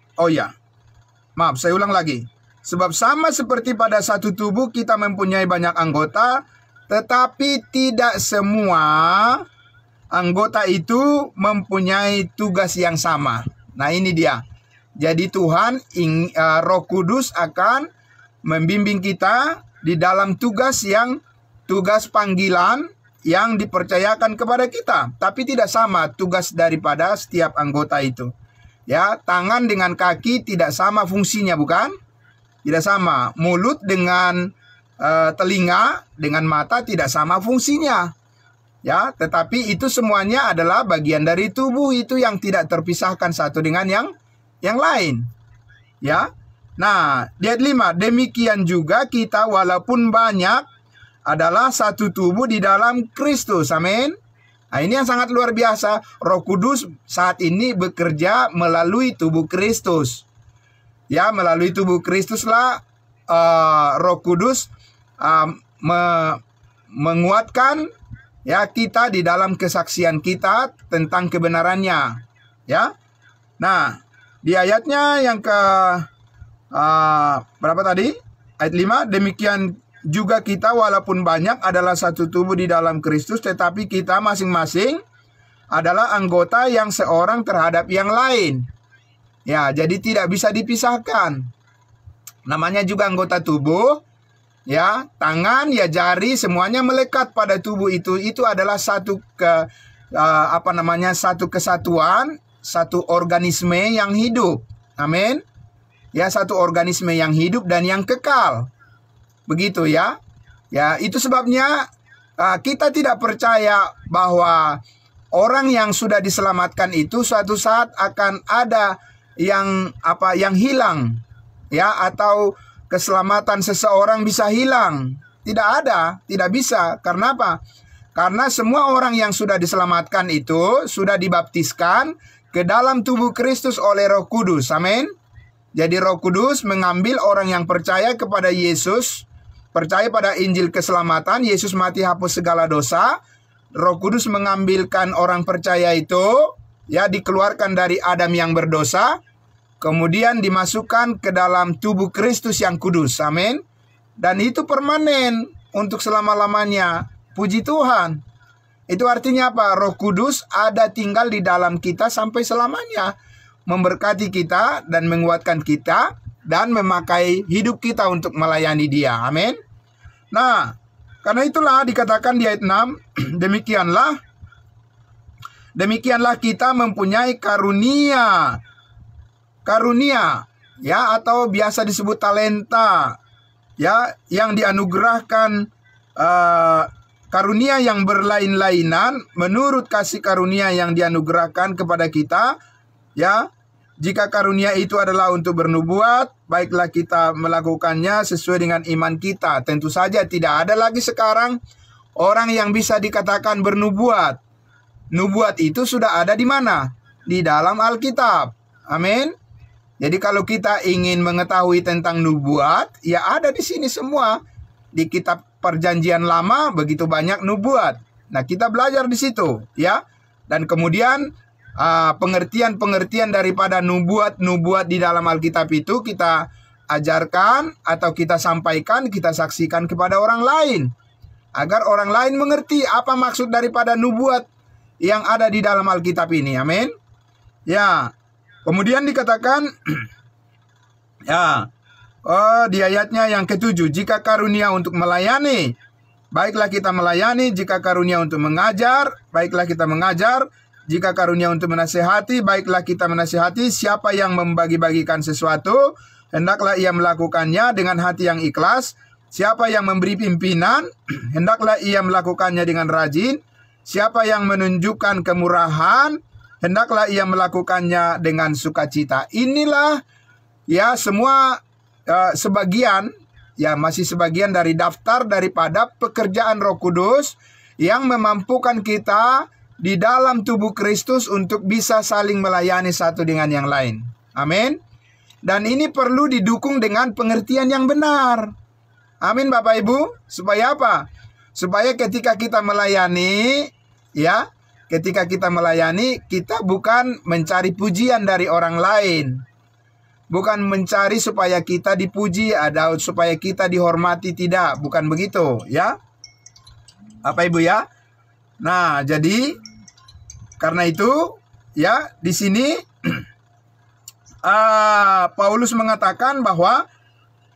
maaf, saya ulang lagi. Sebab sama seperti pada satu tubuh kita mempunyai banyak anggota, tetapi tidak semua anggota itu mempunyai tugas yang sama. Nah, ini dia. Jadi Tuhan, Roh Kudus akan membimbing kita di dalam tugas panggilan yang dipercayakan kepada kita. Tapi tidak sama tugas daripada setiap anggota itu. Ya, tangan dengan kaki tidak sama fungsinya, bukan? Tidak sama. Mulut dengan telinga, dengan mata tidak sama fungsinya. Ya, tetapi itu semuanya adalah bagian dari tubuh itu yang tidak terpisahkan satu dengan yang lain. Ya. Nah, di ayat 5, demikian juga kita walaupun banyak adalah satu tubuh di dalam Kristus. Amin. Nah, ini yang sangat luar biasa. Roh Kudus saat ini bekerja melalui tubuh Kristus. Ya, melalui tubuh Kristuslah Roh Kudus menguatkan ya kita di dalam kesaksian kita tentang kebenarannya. Ya. Nah, di ayatnya yang ke berapa tadi? Ayat 5, demikian juga kita walaupun banyak adalah satu tubuh di dalam Kristus, tetapi kita masing-masing adalah anggota yang seorang terhadap yang lain. Ya, jadi tidak bisa dipisahkan. Namanya juga anggota tubuh. Ya, tangan, ya jari, semuanya melekat pada tubuh itu. Itu adalah satu satu kesatuan, satu organisme yang hidup. Amin. Ya, satu organisme yang hidup dan yang kekal. Begitu ya. Ya, itu sebabnya kita tidak percaya bahwa orang yang sudah diselamatkan itu suatu saat akan ada yang hilang. Ya, atau keselamatan seseorang bisa hilang. Tidak ada, tidak bisa. Karena apa? Karena semua orang yang sudah diselamatkan itu sudah dibaptiskan ke dalam tubuh Kristus oleh Roh Kudus. Amin. Jadi Roh Kudus mengambil orang yang percaya kepada Yesus, percaya pada Injil keselamatan, Yesus mati hapus segala dosa. Roh Kudus mengambilkan orang percaya itu, ya, dikeluarkan dari Adam yang berdosa, kemudian dimasukkan ke dalam tubuh Kristus yang kudus. Amin. Dan itu permanen untuk selama-lamanya. Puji Tuhan. Itu artinya apa? Roh Kudus ada tinggal di dalam kita sampai selamanya, memberkati kita dan menguatkan kita dan memakai hidup kita untuk melayani Dia. Amin. Nah, karena itulah dikatakan di ayat 6, demikianlah kita mempunyai karunia, ya, atau biasa disebut talenta, ya, yang dianugerahkan, karunia yang berlain-lainan menurut kasih karunia yang dianugerahkan kepada kita. Ya, jika karunia itu adalah untuk bernubuat, baiklah kita melakukannya sesuai dengan iman kita. Tentu saja tidak ada lagi sekarang orang yang bisa dikatakan bernubuat. Nubuat itu sudah ada di mana? Di dalam Alkitab. Amin. Jadi kalau kita ingin mengetahui tentang nubuat, ya ada di sini semua. Di kitab Perjanjian Lama begitu banyak nubuat. Nah, kita belajar di situ, ya. Dan kemudian pengertian-pengertian daripada nubuat di dalam Alkitab itu kita ajarkan atau kita sampaikan, kita saksikan kepada orang lain, agar orang lain mengerti apa maksud daripada nubuat yang ada di dalam Alkitab ini. Amin. Ya. Kemudian dikatakan ya, di ayatnya yang ke-7, jika karunia untuk melayani, baiklah kita melayani. Jika karunia untuk mengajar, baiklah kita mengajar. Jika karunia untuk menasihati, baiklah kita menasihati. Siapa yang membagi-bagikan sesuatu, hendaklah ia melakukannya dengan hati yang ikhlas. Siapa yang memberi pimpinan, hendaklah ia melakukannya dengan rajin. Siapa yang menunjukkan kemurahan, hendaklah ia melakukannya dengan sukacita. Inilah ya semua sebagian, ya masih sebagian dari daftar daripada pekerjaan Roh Kudus yang memampukan kita di dalam tubuh Kristus untuk bisa saling melayani satu dengan yang lain. Amin. Dan ini perlu didukung dengan pengertian yang benar. Amin Bapak Ibu. Supaya apa? Supaya ketika kita melayani, ya, ketika kita melayani, kita bukan mencari pujian dari orang lain. Bukan mencari supaya kita dipuji atau supaya kita dihormati, tidak, bukan begitu, ya. Apa Ibu ya? Nah, jadi karena itu ya di sini Paulus mengatakan bahwa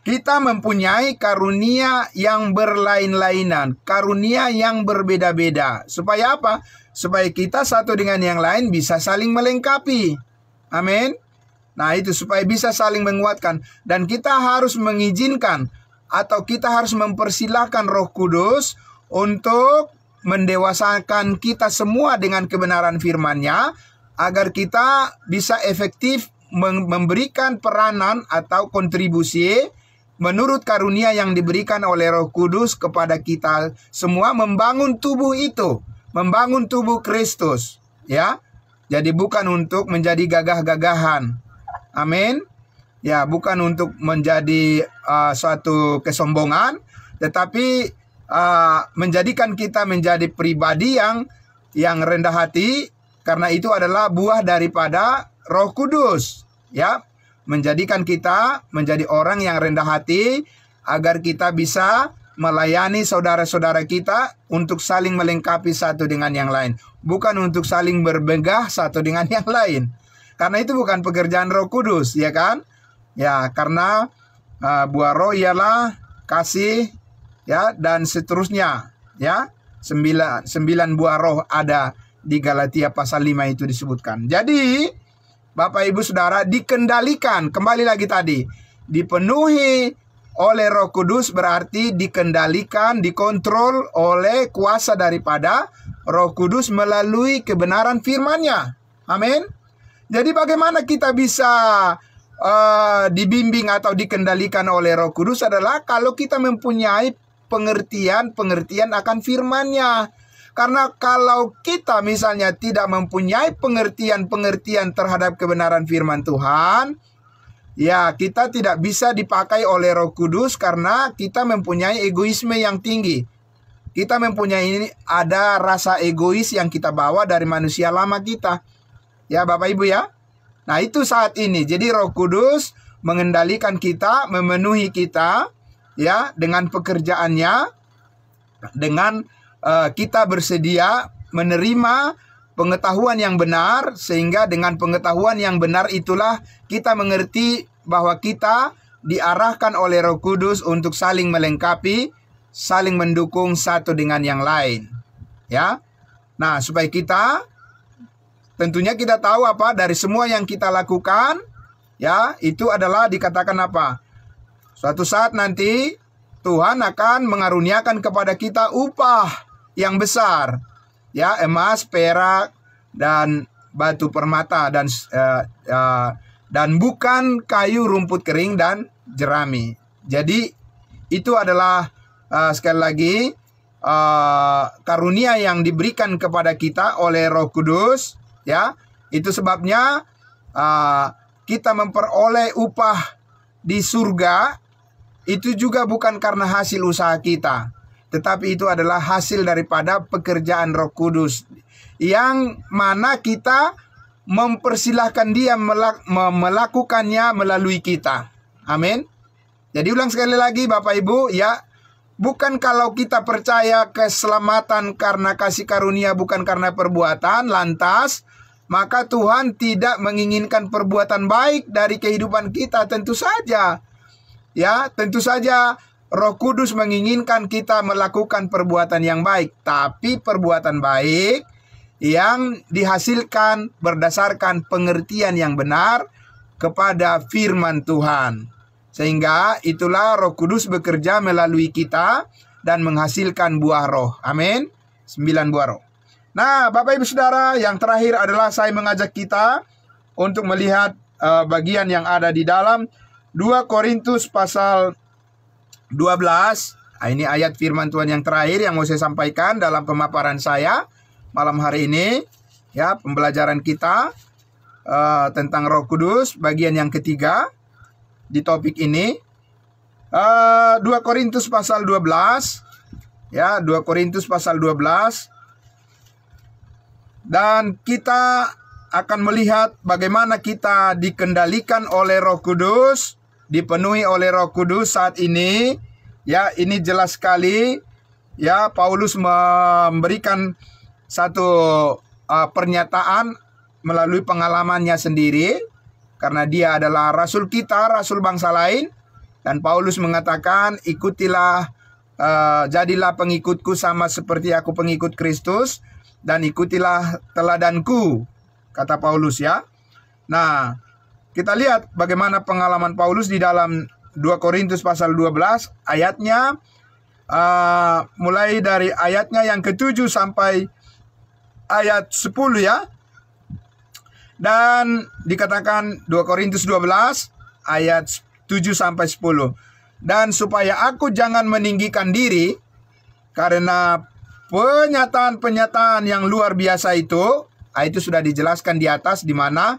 kita mempunyai karunia yang berlain-lainan, karunia yang berbeda-beda. Supaya apa? Supaya kita satu dengan yang lain bisa saling melengkapi. Amin. Nah, itu supaya bisa saling menguatkan. Dan kita harus mengizinkan atau kita harus mempersilahkan Roh Kudus untuk mendewasakan kita semua dengan kebenaran firman-Nya, agar kita bisa efektif memberikan peranan atau kontribusi menurut karunia yang diberikan oleh Roh Kudus kepada kita semua, membangun tubuh itu, membangun tubuh Kristus, ya. Jadi bukan untuk menjadi gagah-gagahan. Amin. Ya, bukan untuk menjadi suatu kesombongan, tetapi menjadikan kita menjadi pribadi yang rendah hati, karena itu adalah buah daripada Roh Kudus, ya. Menjadikan kita menjadi orang yang rendah hati, agar kita bisa melayani saudara-saudara kita untuk saling melengkapi satu dengan yang lain, bukan untuk saling berbegah satu dengan yang lain. Karena itu bukan pekerjaan Roh Kudus, ya kan? Ya, karena buah roh ialah kasih, ya, dan seterusnya, ya. 9 buah roh ada di Galatia pasal 5 itu disebutkan. Jadi Bapak Ibu Saudara, dikendalikan, kembali lagi tadi, dipenuhi oleh Roh Kudus berarti dikendalikan, dikontrol oleh kuasa daripada Roh Kudus melalui kebenaran firman-Nya. Amin. Jadi bagaimana kita bisa dibimbing atau dikendalikan oleh Roh Kudus adalah kalau kita mempunyai pengertian akan firman-Nya. Karena kalau kita misalnya tidak mempunyai pengertian terhadap kebenaran firman Tuhan, ya kita tidak bisa dipakai oleh Roh Kudus karena kita mempunyai egoisme yang tinggi. Kita mempunyai ada rasa egois yang kita bawa dari manusia lama kita. Ya Bapak Ibu ya. Nah itu saat ini. Jadi Roh Kudus mengendalikan kita, memenuhi kita, ya, dengan pekerjaannya, dengan kita bersedia menerima pengetahuan yang benar, sehingga dengan pengetahuan yang benar itulah kita mengerti bahwa kita diarahkan oleh Roh Kudus untuk saling melengkapi, saling mendukung satu dengan yang lain, ya. Nah, supaya kita tentunya kita tahu apa dari semua yang kita lakukan, ya, itu adalah dikatakan apa? Suatu saat nanti Tuhan akan mengaruniakan kepada kita upah yang besar, ya, emas, perak, dan batu permata, dan bukan kayu, rumput kering, dan jerami. Jadi itu adalah sekali lagi karunia yang diberikan kepada kita oleh Roh Kudus, ya. Itu sebabnya kita memperoleh upah di surga itu juga bukan karena hasil usaha kita, tetapi itu adalah hasil daripada pekerjaan Roh Kudus, yang mana kita mempersilahkan Dia melakukannya melalui kita. Amin. Jadi ulang sekali lagi Bapak Ibu, ya, bukan kalau kita percaya keselamatan karena kasih karunia, bukan karena perbuatan, lantas maka Tuhan tidak menginginkan perbuatan baik dari kehidupan kita. Tentu saja, ya, tentu saja Roh Kudus menginginkan kita melakukan perbuatan yang baik, tapi perbuatan baik yang dihasilkan berdasarkan pengertian yang benar kepada firman Tuhan. Sehingga itulah Roh Kudus bekerja melalui kita dan menghasilkan buah roh. Amin. 9 buah roh. Nah, Bapak Ibu Saudara, yang terakhir adalah saya mengajak kita untuk melihat bagian yang ada di dalam 2 Korintus pasal 12. Nah, ini ayat firman Tuhan yang terakhir yang mau saya sampaikan dalam pemaparan saya malam hari ini. Ya, pembelajaran kita tentang Roh Kudus, bagian yang ketiga di topik ini. 2 Korintus pasal 12. Ya, 2 Korintus pasal 12. Dan kita akan melihat bagaimana kita dikendalikan oleh Roh Kudus, dipenuhi oleh Roh Kudus saat ini. Ya, ini jelas sekali. Ya, Paulus memberikan satu pernyataan melalui pengalamannya sendiri, karena dia adalah rasul kita, rasul bangsa lain. Dan Paulus mengatakan, ikutilah, jadilah pengikutku sama seperti aku pengikut Kristus, dan ikutilah teladanku, kata Paulus ya. Nah, kita lihat bagaimana pengalaman Paulus di dalam 2 Korintus pasal 12 ayatnya, mulai dari ayatnya yang ke-7 sampai ayat 10 ya. Dan dikatakan 2 Korintus 12 ayat 7 sampai 10. Dan supaya aku jangan meninggikan diri, karena penyataan-penyataan yang luar biasa itu sudah dijelaskan di atas, di mana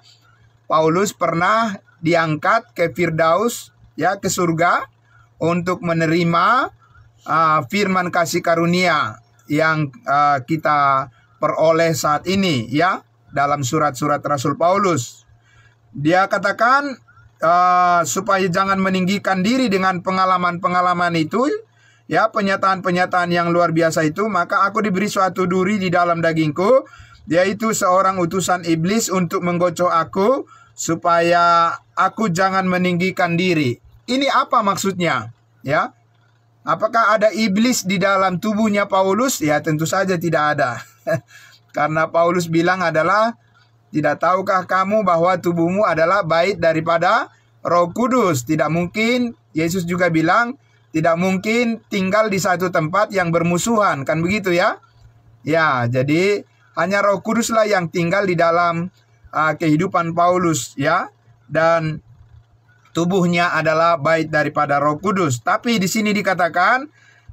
Paulus pernah diangkat ke Firdaus, ya, ke surga untuk menerima firman kasih karunia yang kita peroleh saat ini, ya, dalam surat-surat Rasul Paulus. Dia katakan supaya jangan meninggikan diri dengan pengalaman-pengalaman itu, ya, penyataan-penyataan yang luar biasa itu, maka aku diberi suatu duri di dalam dagingku, yaitu seorang utusan iblis untuk menggocok aku, supaya aku jangan meninggikan diri. Ini apa maksudnya? Ya, apakah ada iblis di dalam tubuhnya Paulus? Ya, tentu saja tidak ada. Karena Paulus bilang adalah, tidak tahukah kamu bahwa tubuhmu adalah bait daripada Roh Kudus? Tidak mungkin, Yesus juga bilang, tidak mungkin tinggal di satu tempat yang bermusuhan, kan begitu ya? Ya, jadi hanya Roh Kuduslah yang tinggal di dalam kehidupan Paulus, ya. Dan tubuhnya adalah bait daripada Roh Kudus. Tapi di sini dikatakan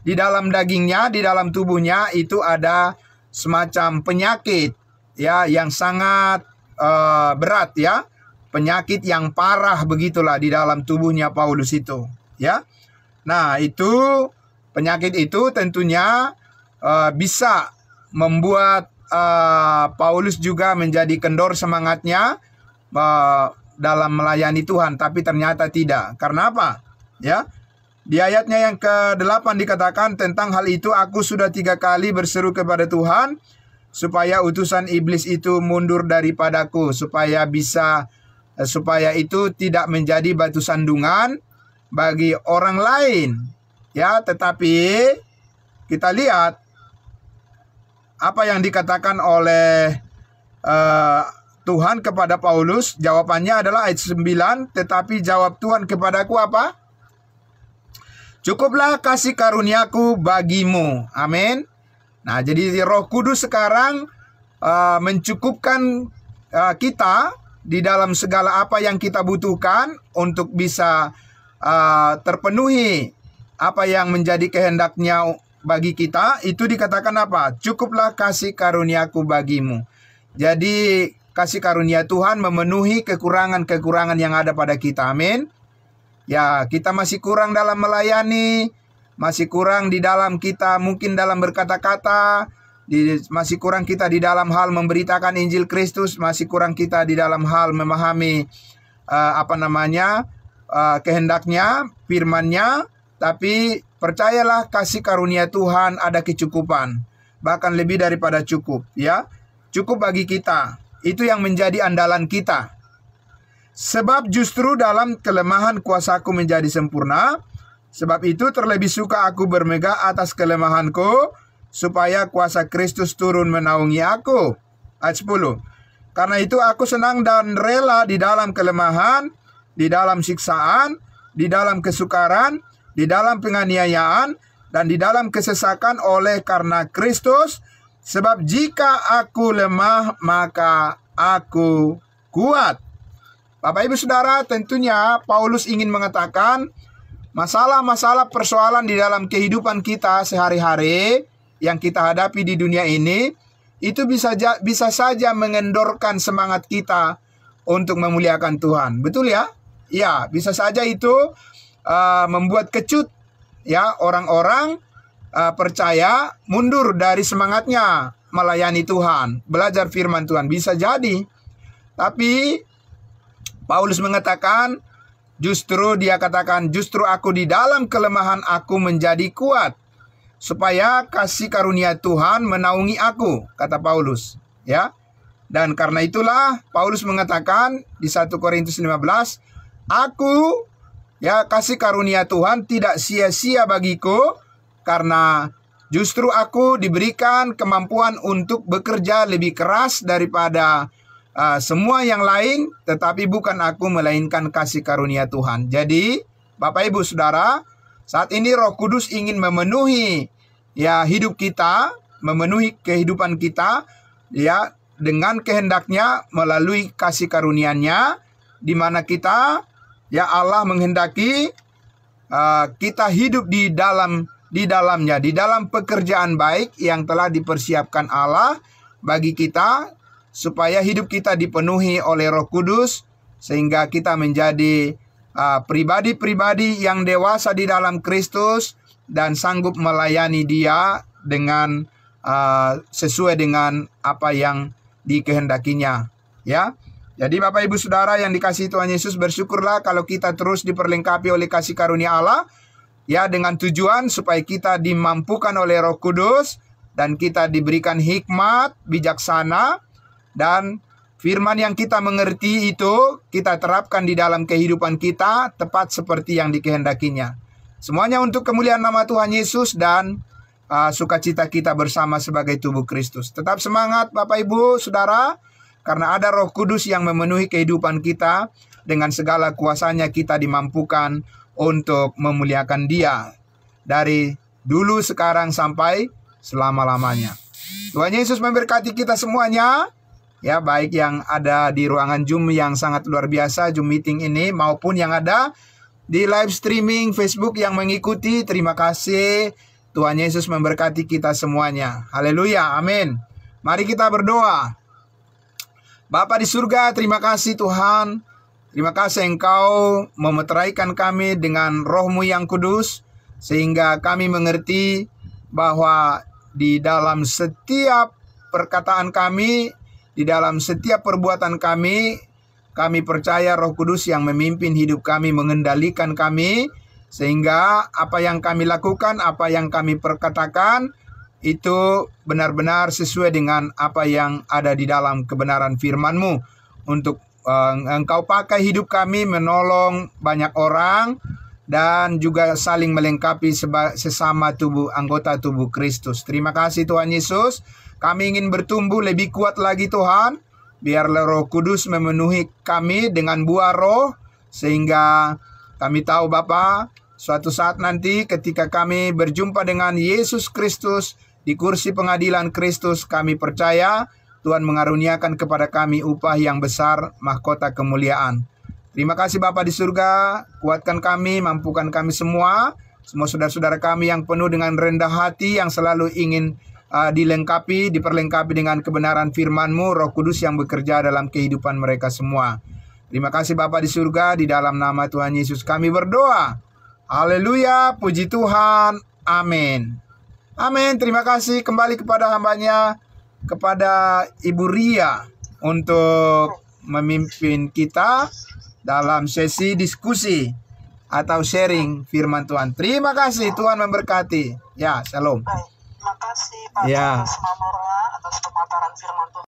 di dalam dagingnya, di dalam tubuhnya itu ada semacam penyakit, ya, yang sangat berat, ya. Penyakit yang parah begitulah di dalam tubuhnya Paulus itu, ya. Nah, itu penyakit itu tentunya bisa membuat Paulus juga menjadi kendor semangatnya dalam melayani Tuhan, tapi ternyata tidak. Karena apa? Ya, di ayatnya yang ke-8 dikatakan tentang hal itu, aku sudah 3 kali berseru kepada Tuhan supaya utusan iblis itu mundur daripadaku, supaya itu tidak menjadi batu sandungan bagi orang lain, ya. Tetapi kita lihat apa yang dikatakan oleh Tuhan kepada Paulus. Jawabannya adalah ayat 9, tetapi jawab Tuhan kepadaku apa? Cukuplah kasih karuniaku bagimu. Amin. Nah, jadi Roh Kudus sekarang mencukupkan kita di dalam segala apa yang kita butuhkan untuk bisa terpenuhi apa yang menjadi kehendaknya bagi kita. Itu dikatakan apa? Cukuplah kasih karuniaku bagimu. Jadi kasih karunia Tuhan memenuhi kekurangan-kekurangan yang ada pada kita. Amin. Ya, kita masih kurang dalam melayani, masih kurang di dalam kita mungkin dalam berkata-kata, masih kurang kita di dalam hal memberitakan Injil Kristus, masih kurang kita di dalam hal memahami kehendaknya, firman-Nya. Tapi percayalah, kasih karunia Tuhan ada kecukupan, bahkan lebih daripada cukup, ya. Cukup bagi kita. Itu yang menjadi andalan kita. Sebab justru dalam kelemahan kuasaku menjadi sempurna. Sebab itu terlebih suka aku bermegah atas kelemahanku, supaya kuasa Kristus turun menaungi aku. Ayat 10. Karena itu aku senang dan rela di dalam kelemahan, di dalam siksaan, di dalam kesukaran, di dalam penganiayaan, dan di dalam kesesakan oleh karena Kristus. Sebab jika aku lemah, maka aku kuat. Bapak Ibu Saudara, tentunya Paulus ingin mengatakan masalah-masalah persoalan di dalam kehidupan kita sehari-hari yang kita hadapi di dunia ini, itu bisa saja mengendorkan semangat kita untuk memuliakan Tuhan. Betul ya? Ya, bisa saja itu membuat kecut ya orang-orang percaya mundur dari semangatnya melayani Tuhan, belajar firman Tuhan. Bisa jadi. Tapi Paulus mengatakan, justru aku di dalam kelemahan aku menjadi kuat, supaya kasih karunia Tuhan menaungi aku, kata Paulus. Ya. Dan karena itulah Paulus mengatakan di 1 Korintus 15, aku ya kasih karunia Tuhan tidak sia-sia bagiku, karena justru aku diberikan kemampuan untuk bekerja lebih keras daripada semua yang lain, tetapi bukan aku melainkan kasih karunia Tuhan. Jadi, Bapak Ibu Saudara, saat ini Roh Kudus ingin memenuhi ya hidup kita, memenuhi kehidupan kita ya dengan kehendaknya melalui kasih karunia-Nya, di mana kita ya Allah menghendaki kita hidup di dalamnya, di dalam pekerjaan baik yang telah dipersiapkan Allah bagi kita, supaya hidup kita dipenuhi oleh Roh Kudus, sehingga kita menjadi pribadi-pribadi yang dewasa di dalam Kristus dan sanggup melayani Dia dengan sesuai dengan apa yang dikehendakinya. Ya, jadi Bapak Ibu Saudara yang dikasihi Tuhan Yesus, bersyukurlah kalau kita terus diperlengkapi oleh kasih karunia Allah, ya, dengan tujuan supaya kita dimampukan oleh Roh Kudus dan kita diberikan hikmat, bijaksana, dan firman yang kita mengerti itu kita terapkan di dalam kehidupan kita tepat seperti yang dikehendakinya. Semuanya untuk kemuliaan nama Tuhan Yesus dan sukacita kita bersama sebagai tubuh Kristus. Tetap semangat Bapak Ibu Saudara, karena ada Roh Kudus yang memenuhi kehidupan kita. Dengan segala kuasanya kita dimampukan untuk memuliakan Dia dari dulu, sekarang, sampai selama-lamanya. Tuhan Yesus memberkati kita semuanya. Ya, baik yang ada di ruangan Zoom yang sangat luar biasa, Zoom meeting ini, maupun yang ada di live streaming Facebook yang mengikuti. Terima kasih. Tuhan Yesus memberkati kita semuanya. Haleluya, amin. Mari kita berdoa. Bapa di surga, terima kasih Tuhan. Terima kasih Engkau memeteraikan kami dengan Roh-Mu yang kudus, sehingga kami mengerti bahwa di dalam setiap perkataan kami, di dalam setiap perbuatan kami percaya Roh Kudus yang memimpin hidup kami, mengendalikan kami, sehingga apa yang kami lakukan, apa yang kami perkatakan, itu benar-benar sesuai dengan apa yang ada di dalam kebenaran firman-Mu. Untuk Engkau pakai hidup kami menolong banyak orang, dan juga saling melengkapi sesama anggota tubuh Kristus. Terima kasih Tuhan Yesus. Kami ingin bertumbuh lebih kuat lagi Tuhan. Biarlah Roh Kudus memenuhi kami dengan buah roh, sehingga kami tahu Bapa, suatu saat nanti ketika kami berjumpa dengan Yesus Kristus di kursi pengadilan Kristus, kami percaya Tuhan mengaruniakan kepada kami upah yang besar, mahkota kemuliaan. Terima kasih Bapa di surga, kuatkan kami, mampukan kami semua saudara-saudara kami yang penuh dengan rendah hati, yang selalu ingin diperlengkapi dengan kebenaran firman-Mu, Roh Kudus yang bekerja dalam kehidupan mereka semua. Terima kasih Bapa di surga, di dalam nama Tuhan Yesus kami berdoa. Haleluya, puji Tuhan, amin. Amin, terima kasih kembali kepada hambanya, kepada Ibu Ria, untuk memimpin kita dalam sesi diskusi atau sharing firman Tuhan. Terima kasih, Tuhan memberkati. Ya, shalom. Terima kasih Pak Ya. Mamora atas pemaparan firman Tuhan.